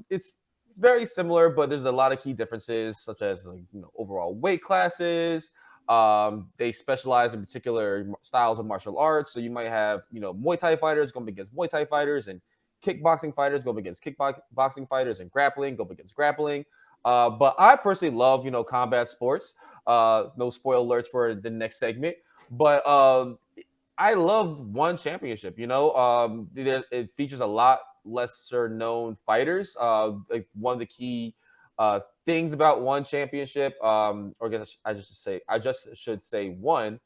It's very similar, but there's a lot of key differences, such as overall weight classes. They specialize in particular styles of martial arts. So you might have, Muay Thai fighters going against Muay Thai fighters, and kickboxing fighters going against kickboxing fighters, and grappling going against grappling. But I personally love, combat sports. No spoiler alerts for the next segment. But I loved one championship. It features a lot lesser known fighters. Like one of the key things about one championship, or I guess I just should say one,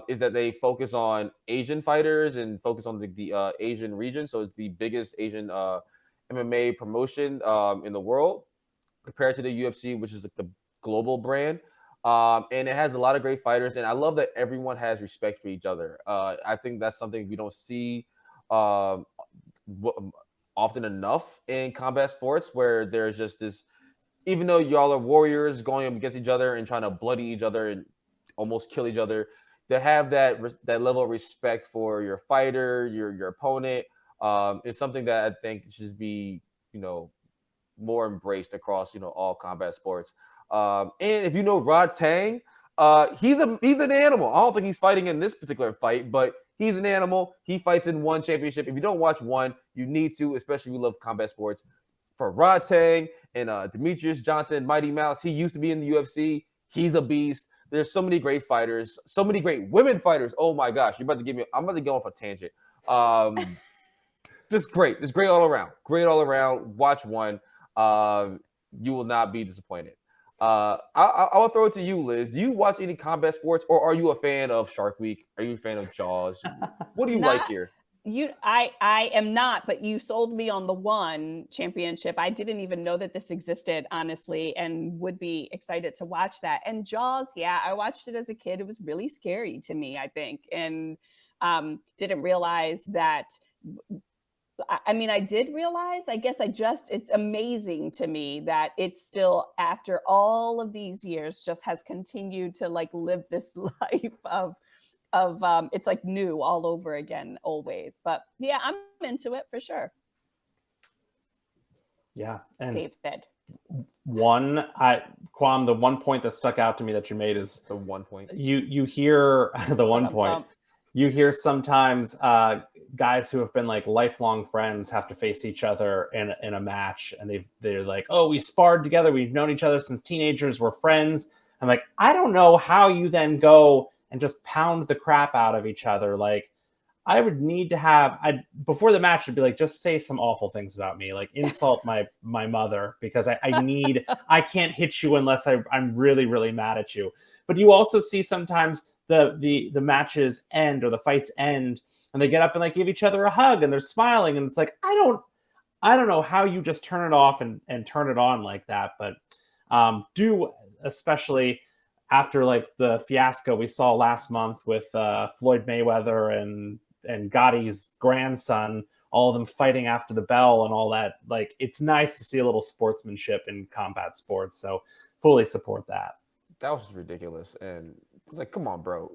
is that they focus on Asian fighters and focus on the Asian region. So it's the biggest Asian MMA promotion in the world compared to the UFC, which is like the global brand. And it has a lot of great fighters, and I love that everyone has respect for each other. I think that's something we don't see um, often enough in combat sports, where there's just this, even though y'all are warriors going up against each other and trying to bloody each other and almost kill each other, to have that level of respect for your fighter, your opponent, is something that I think should be, more embraced across, all combat sports. And if you know Rod Tang, he's an animal. I don't think he's fighting in this particular fight, but he's an animal. He fights in one championship. If you don't watch one, you need to, especially if you love combat sports. For Rod Tang and Demetrius Johnson, Mighty Mouse, he used to be in the UFC. He's a beast. There's so many great fighters, so many great women fighters. Oh my gosh, I'm about to go off a tangent. Just great. Just great all around. Great all around. Watch one. You will not be disappointed. I'll throw it to you, Liz. Do you watch any combat sports, or are you a fan of Shark Week? Are you a fan of Jaws? What do you like here? I am not, but you sold me on the one championship. I didn't even know that this existed, honestly, and would be excited to watch that. And Jaws, yeah, I watched it as a kid. It was really scary to me, I think, and didn't realize that. I mean, I did realize, I guess it's amazing to me that it's still, after all of these years, just has continued to like live this life of it's like new all over again, always. But yeah, I'm into it for sure. Yeah. And David. Kwam, the one point that stuck out to me that you made is the 1 point. You hear the 1 point. You hear sometimes guys who have been like lifelong friends have to face each other in a match, and they're like, oh, we sparred together, we've known each other since teenagers, we're friends. I'm like, I don't know how you then go and just pound the crap out of each other. Like, I would need to have, before the match, would be like, just say some awful things about me, like insult my mother, because I can't hit you unless I'm really, really mad at you. But you also see sometimes the matches end, or the fights end, and they get up and like give each other a hug and they're smiling, and it's like, I don't know how you just turn it off and turn it on like that. But do, especially after like the fiasco we saw last month with Floyd Mayweather and Gotti's grandson, all of them fighting after the bell and all that. Like, it's nice to see a little sportsmanship in combat sports. So fully support that. That was just ridiculous. And it's like, come on, bro.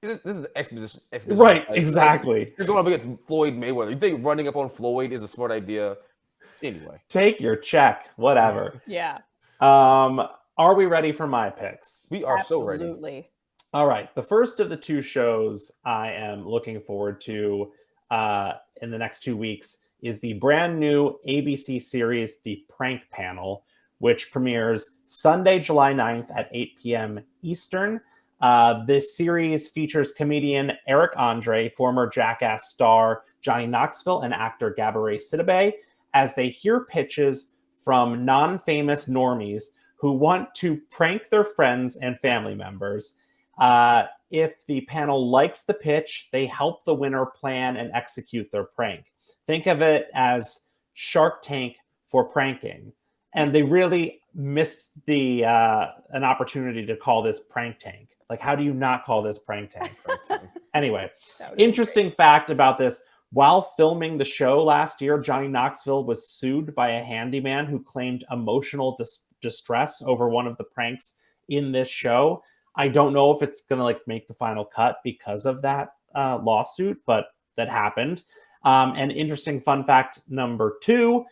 This is an exposition. Right, like, exactly. You're going up against Floyd Mayweather. You think running up on Floyd is a smart idea? Anyway. Take your check, whatever. Yeah. Are we ready for my picks? We are Absolutely. so ready. All right. The first of the two shows I am looking forward to in the next 2 weeks is the brand new ABC series, The Prank Panel, which premieres Sunday, July 9th at 8 p.m. Eastern. This series features comedian Eric Andre, former Jackass star Johnny Knoxville, and actor Gabourey Sidibe, as they hear pitches from non-famous normies who want to prank their friends and family members. If the panel likes the pitch, they help the winner plan and execute their prank. Think of it as Shark Tank for pranking. And they really missed an opportunity to call this Prank Tank. Like, how do you not call this Prank Tank? Anyway, interesting fact about this. While filming the show last year, Johnny Knoxville was sued by a handyman who claimed emotional distress over one of the pranks in this show. I don't know if it's going to like make the final cut because of that lawsuit, but that happened. And interesting fun fact number 2,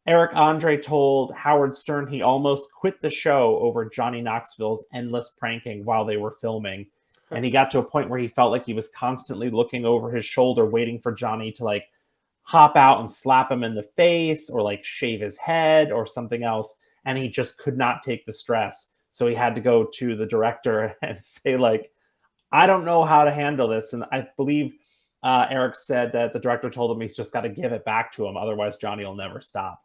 Eric Andre told Howard Stern he almost quit the show over Johnny Knoxville's endless pranking while they were filming. And he got to a point where he felt like he was constantly looking over his shoulder, waiting for Johnny to like hop out and slap him in the face or like shave his head or something else. And he just could not take the stress. So he had to go to the director and say, like, I don't know how to handle this. And I believe Eric said that the director told him he's just got to give it back to him. Otherwise, Johnny will never stop.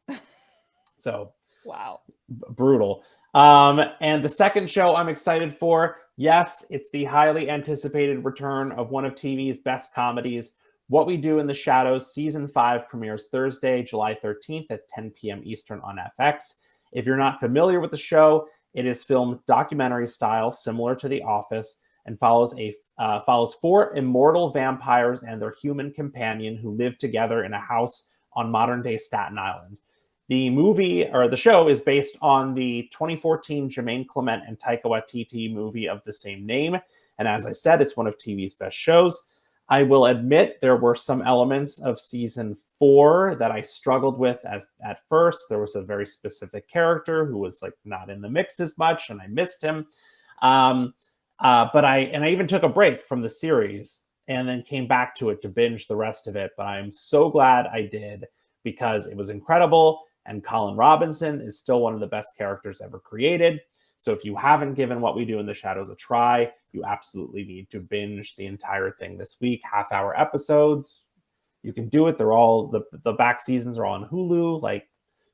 So Wow. brutal. And the second show I'm excited for, yes, it's the highly anticipated return of one of TV's best comedies. What We Do in the Shadows Season 5 premieres Thursday, July 13th at 10 p.m. Eastern on FX. If you're not familiar with the show, it is filmed documentary style, similar to The Office, and follows 4 immortal vampires and their human companion who live together in a house on modern-day Staten Island. The show is based on the 2014 Jermaine Clement and Taika Waititi movie of the same name. And as I said, it's one of TV's best shows. I will admit there were some elements of season 4 that I struggled with at first. There was a very specific character who was like not in the mix as much, and I missed him. But I even took a break from the series and then came back to it to binge the rest of it. But I'm so glad I did, because it was incredible. And Colin Robinson is still one of the best characters ever created. So if you haven't given What We Do in the Shadows a try, you absolutely need to binge the entire thing this week. Half-hour episodes. You can do it. They're all, the back seasons are on Hulu. Like,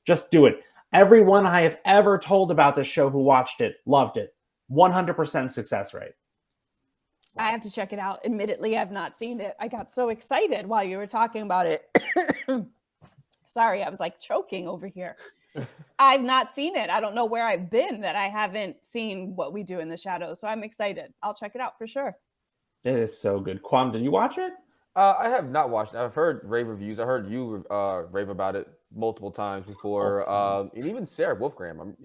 just do it. Everyone I have ever told about this show who watched it loved it. 100% success rate. I have to check it out. Admittedly, I've not seen it. I got so excited while you were talking about it. Sorry, I was like choking over here. I've not seen it. I don't know where I've been that I haven't seen What We Do in the Shadows. So I'm excited. I'll check it out for sure. It is so good. Kwam, did you watch it? I have not watched it. I've heard rave reviews. I heard you rave about it multiple times before. And even Sarah Wolfgram.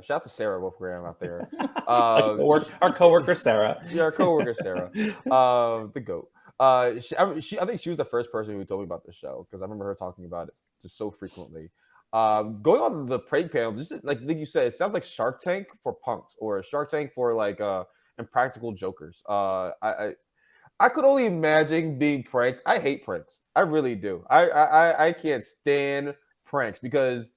Shout out to Sarah Wolfgram out there. Our coworker Sarah. Yeah, our coworker Sarah. The GOAT. I think she was the first person who told me about this show, because I remember her talking about it just so frequently. Going on the prank panel, just like you said, it sounds like Shark Tank for punks, or Shark Tank for like impractical jokers. I could only imagine being pranked. I hate pranks. I really do. I can't stand pranks, because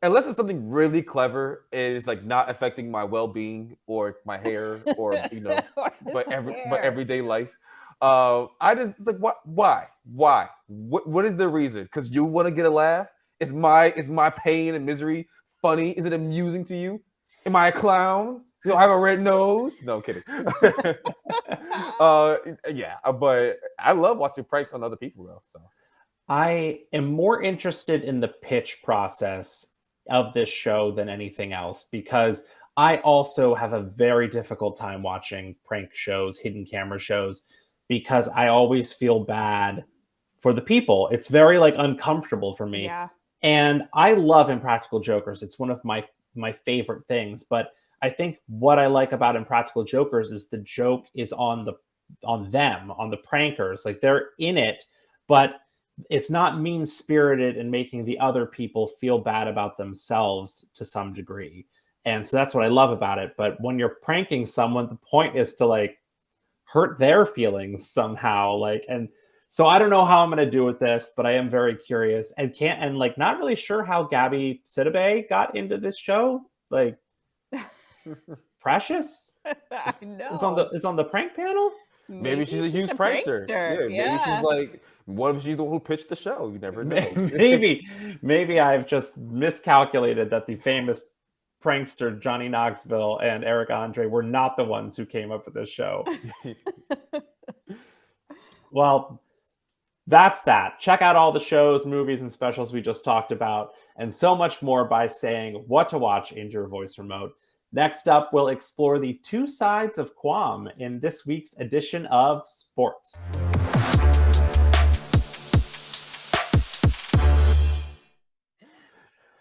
unless it's something really clever and it's like not affecting my well-being or my hair or but everyday life. I just, it's like, why? What is the reason? Because you want to get a laugh? Is my pain and misery funny? Is it amusing to you? Am I a clown? You don't have a red nose? No, I'm kidding. Yeah, but I love watching pranks on other people though. So I am more interested in the pitch process of this show than anything else, because I also have a very difficult time watching prank shows, hidden camera shows, because I always feel bad for the people. It's very like uncomfortable for me. Yeah. And I love Impractical Jokers. It's one of my favorite things. But I think what I like about Impractical Jokers is the joke is on them, on the prankers. Like, they're in it, but it's not mean-spirited and making the other people feel bad about themselves to some degree. And so that's what I love about it. But when you're pranking someone, the point is to like hurt their feelings somehow. Like, and so I don't know how I'm going to do with this, but I am very curious and not really sure how Gabby Sidibe got into this show. Like, Precious I know. is on the prank panel. Maybe she's a huge prankster. Yeah, maybe she's like, what if she's the one who pitched the show? You never know. maybe I've just miscalculated that the famous prankster Johnny Knoxville and Eric Andre were not the ones who came up with this show. Well, that's that. Check out all the shows, movies, and specials we just talked about, and so much more by saying what to watch into your voice remote. Next up, we'll explore the two sides of Kwam in this week's edition of Sports.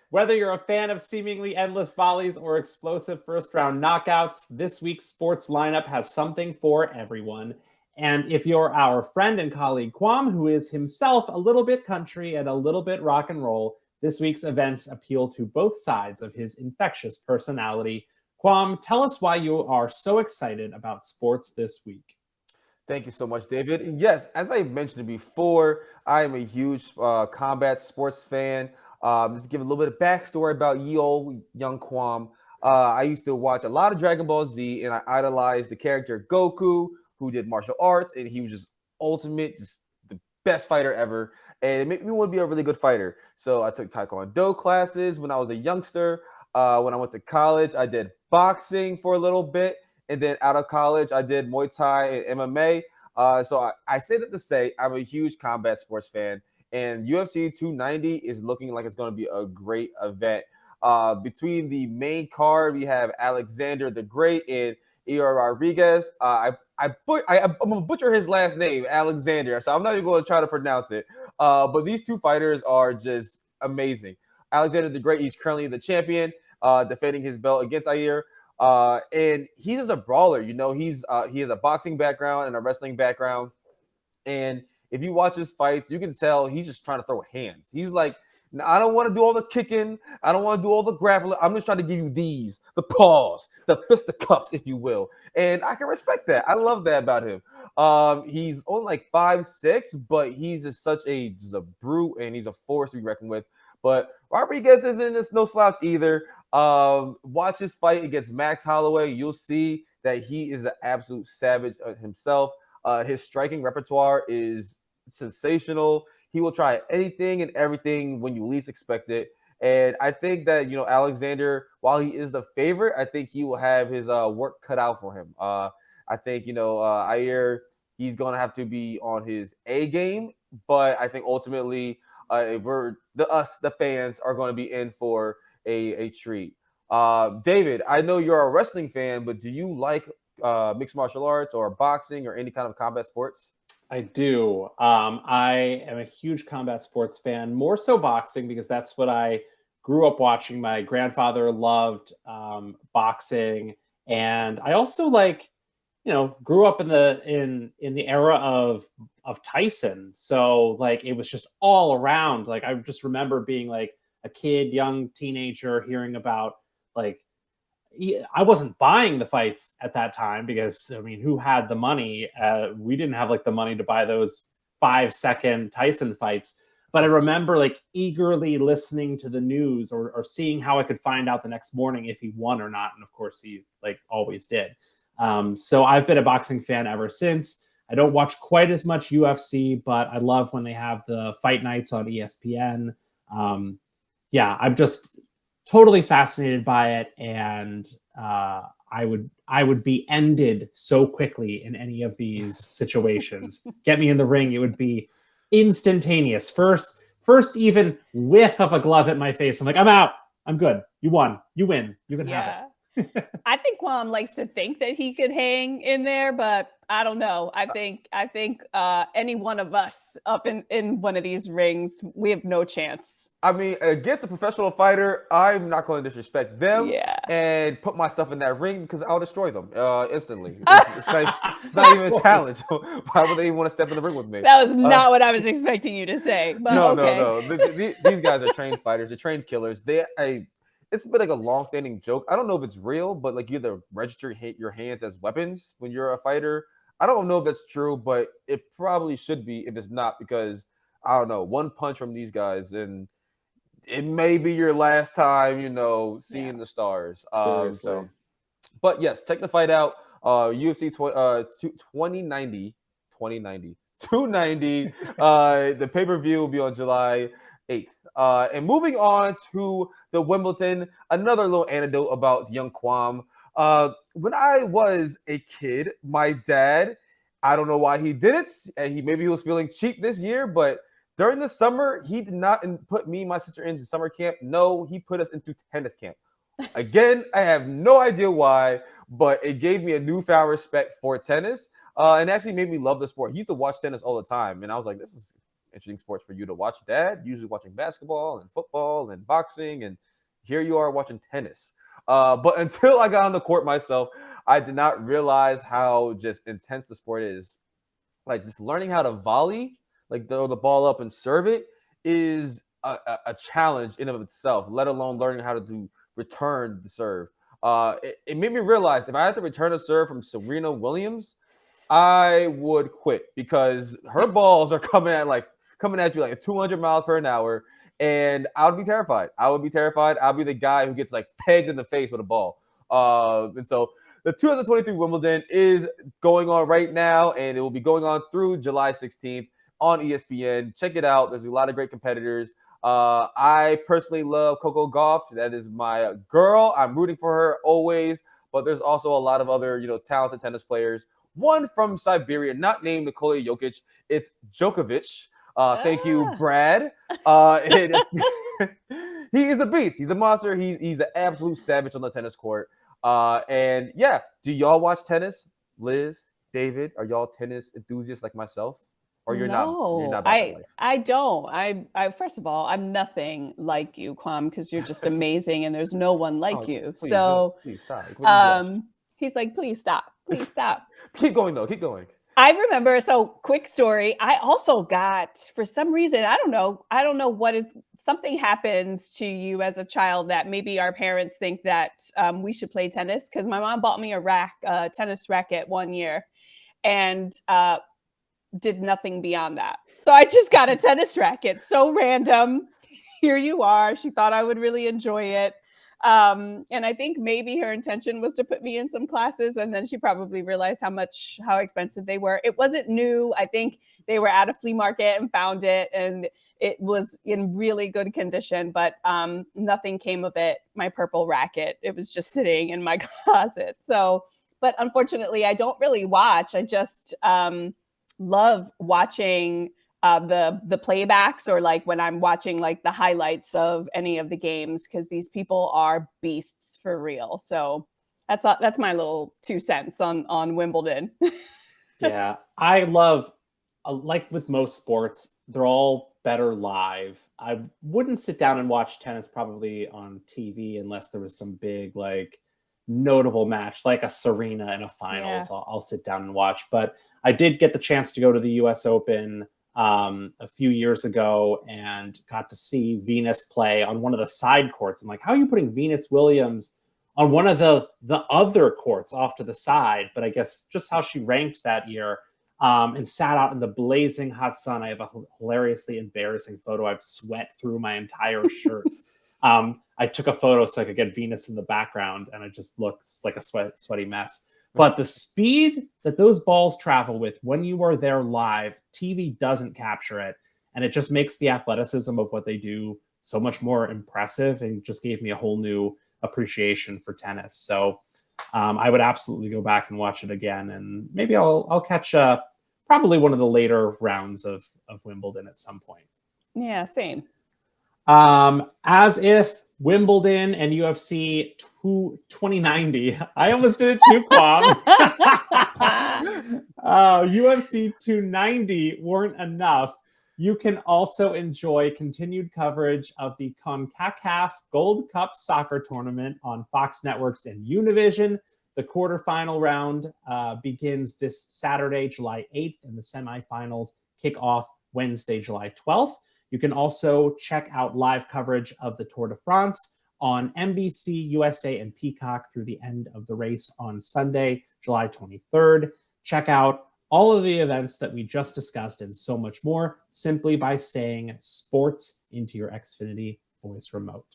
Whether you're a fan of seemingly endless volleys or explosive first-round knockouts, this week's sports lineup has something for everyone. And if you're our friend and colleague Kwam, who is himself a little bit country and a little bit rock and roll, this week's events appeal to both sides of his infectious personality. Kwam, tell us why you are so excited about sports this week. Thank you so much, David. And yes, as I mentioned before, I am a huge combat sports fan. Just to give a little bit of backstory about ye old young Kwam. I used to watch a lot of Dragon Ball Z, and I idolized the character Goku, who did martial arts, and he was just ultimate, just the best fighter ever. And it made me want to be a really good fighter. So I took Taekwondo classes when I was a youngster. When I went to college, I did boxing for a little bit. And then out of college, I did Muay Thai and MMA. So I say that to say I'm a huge combat sports fan. And UFC 290 is looking like it's going to be a great event. Between the main card, we have Alexander the Great and Eor Rodriguez. I'm gonna butcher his last name, Alexander, so I'm not even going to try to pronounce it. But these two fighters are just amazing. Alexander the Great, he's currently the champion, defending his belt against Ayer. And he's just a brawler, he has a boxing background and a wrestling background. And if you watch his fights, you can tell he's just trying to throw hands. He's like, I don't want to do all the kicking. I don't want to do all the grappling. I'm just trying to give you the paws, the fisticuffs, if you will. And I can respect that. I love that about him. He's only like 5'6", but he's just such a brute, and he's a force to be reckoned with. But Rodriguez isn't no slouch either. Watch his fight against Max Holloway. You'll see that he is an absolute savage himself. His striking repertoire is sensational. He will try anything and everything when you least expect it. And I think that, Alexander, while he is the favorite, I think he will have his work cut out for him. I think, Ayer, he's going to have to be on his A game. But I think ultimately the fans are going to be in for a treat. David, I know you're a wrestling fan, but do you like mixed martial arts or boxing or any kind of combat sports? I do. I am a huge combat sports fan, more so boxing, because that's what I grew up watching. My grandfather loved boxing, and I also grew up in the era of Tyson. So it was just all around. I just remember being a kid, young teenager, hearing about I wasn't buying the fights at that time because, who had the money? We didn't have the money to buy those 5-second Tyson fights. But I remember eagerly listening to the news or seeing how I could find out the next morning if he won or not. And of course, he always did. So I've been a boxing fan ever since. I don't watch quite as much UFC, but I love when they have the fight nights on ESPN. I'm just totally fascinated by it, and I would be ended so quickly in any of these situations. Get me in the ring, it would be instantaneous. First even whiff of a glove at my face, I'm like, I'm out. I'm good. You won. You win. You can have it. I think Kwam likes to think that he could hang in there, but I don't know. I think any one of us up in one of these rings, we have no chance. Against a professional fighter, I'm not going to disrespect them and put myself in that ring because I'll destroy them instantly. It's not even a challenge. Why would they even want to step in the ring with me? That was not what I was expecting you to say. But No. These guys are trained fighters. They're trained killers. It's been a long-standing joke. I don't know if it's real, but you have to register your hands as weapons when you're a fighter. I don't know if that's true, but it probably should be if it's not, because I don't know, one punch from these guys and it may be your last time, seeing the stars. But yes, check the fight out. UFC 290. The pay-per-view will be on July 8th. And moving on to the Wimbledon, another little anecdote about young Kwam. When I was a kid, my dad, I don't know why he did it, and maybe he was feeling cheap this year, but during the summer, he did not put me and my sister into summer camp. No, he put us into tennis camp. Again, I have no idea why, but it gave me a newfound respect for tennis, and actually made me love the sport. He used to watch tennis all the time, and I was like, this is interesting sports for you to watch, Dad. Usually watching basketball and football and boxing, and here you are watching tennis. But until I got on the court myself, I did not realize how just intense the sport is. Just learning how to volley, throw the ball up and serve it, is a challenge in of itself, let alone learning how to return the serve. It made me realize if I had to return a serve from Serena Williams, I would quit, because her balls are coming at you 200 miles per hour, and I would be terrified. I'll be the guy who gets like pegged in the face with a ball. And so the 2023 Wimbledon is going on right now, and it will be going on through July 16th on ESPN. Check it out. There's a lot of great competitors. I personally love Coco Gauff. That is my girl. I'm rooting for her always. But there's also a lot of other, talented tennis players. One from Siberia, not named Nikola Jokic. It's Djokovic. Thank you, Brad. He is a beast. He's a monster. He's an absolute savage on the tennis court. And yeah, do y'all watch tennis? Liz, David, are y'all tennis enthusiasts like myself? Or you're not about that life? I don't. I first of all, I'm nothing like you, Kwam, because you're just amazing and there's no one like you. Please, so please stop. he's like, please stop. Please stop. Keep going though. Keep going. I remember, so quick story. I also got, for some reason, I don't know what it's, something happens to you as a child that maybe our parents think that we should play tennis. Because my mom bought me a tennis racket one year and did nothing beyond that. So I just got a tennis racket. So random. Here you are. She thought I would really enjoy it. And I think maybe her intention was to put me in some classes, and then she probably realized how expensive they were. It wasn't new. I think they were at a flea market and found it, and it was in really good condition, but nothing came of it. My purple racket, it was just sitting in my closet. So, but unfortunately, I don't really watch. I just love watching the playbacks, or like when I'm watching like the highlights of any of the games, because these people are beasts for real. So that's my little 2 cents on Wimbledon. Yeah, I love, like with most sports, they're all better live. I wouldn't sit down and watch tennis probably on TV unless there was some big like notable match, like a Serena in a finals. Yeah. I'll sit down and watch. But I did get the chance to go to the U.S. Open a few years ago and got to see Venus play on one of the side courts. I'm like, how are you putting Venus Williams on one of the other courts off to the side? But I guess just how she ranked that year, and sat out in the blazing hot sun. I have a hilariously embarrassing photo. I've sweat through my entire shirt. I took a photo so I could get Venus in the background, and it just looks like a sweaty mess. But the speed that those balls travel with when you are there live, TV doesn't capture it. And it just makes the athleticism of what they do so much more impressive, and just gave me a whole new appreciation for tennis. So I would absolutely go back and watch it again. And maybe I'll catch probably one of the later rounds of Wimbledon at some point. Yeah, same. As if Wimbledon and UFC 2090. I almost did it too, Kwam. UFC 290 weren't enough. You can also enjoy continued coverage of the CONCACAF Gold Cup soccer tournament on Fox Networks and Univision. The quarterfinal round begins this Saturday, July 8th, and the semifinals kick off Wednesday, July 12th. You can also check out live coverage of the Tour de France on NBC, USA, and Peacock through the end of the race on Sunday, July 23rd. Check out all of the events that we just discussed and so much more simply by saying sports into your Xfinity voice remote.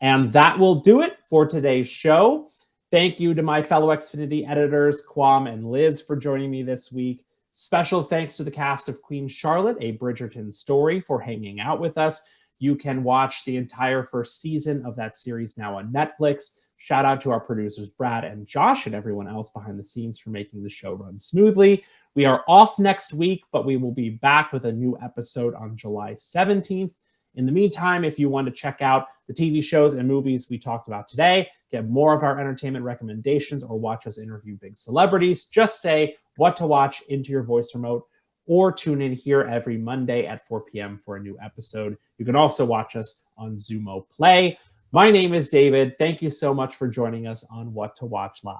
And that will do it for today's show. Thank you to my fellow Xfinity editors, Kwam and Liz, for joining me this week. Special thanks to the cast of Queen Charlotte, A Bridgerton Story, for hanging out with us. You can watch the entire first season of that series now on Netflix. Shout out to our producers, Brad and Josh, and everyone else behind the scenes for making the show run smoothly. We are off next week, but we will be back with a new episode on July 17th. In the meantime, if you want to check out the TV shows and movies we talked about today, get more of our entertainment recommendations, or watch us interview big celebrities, just say what to watch into your voice remote, or tune in here every Monday at 4 p.m. for a new episode. You can also watch us on Zumo Play. My name is David. Thank you so much for joining us on What to Watch Live.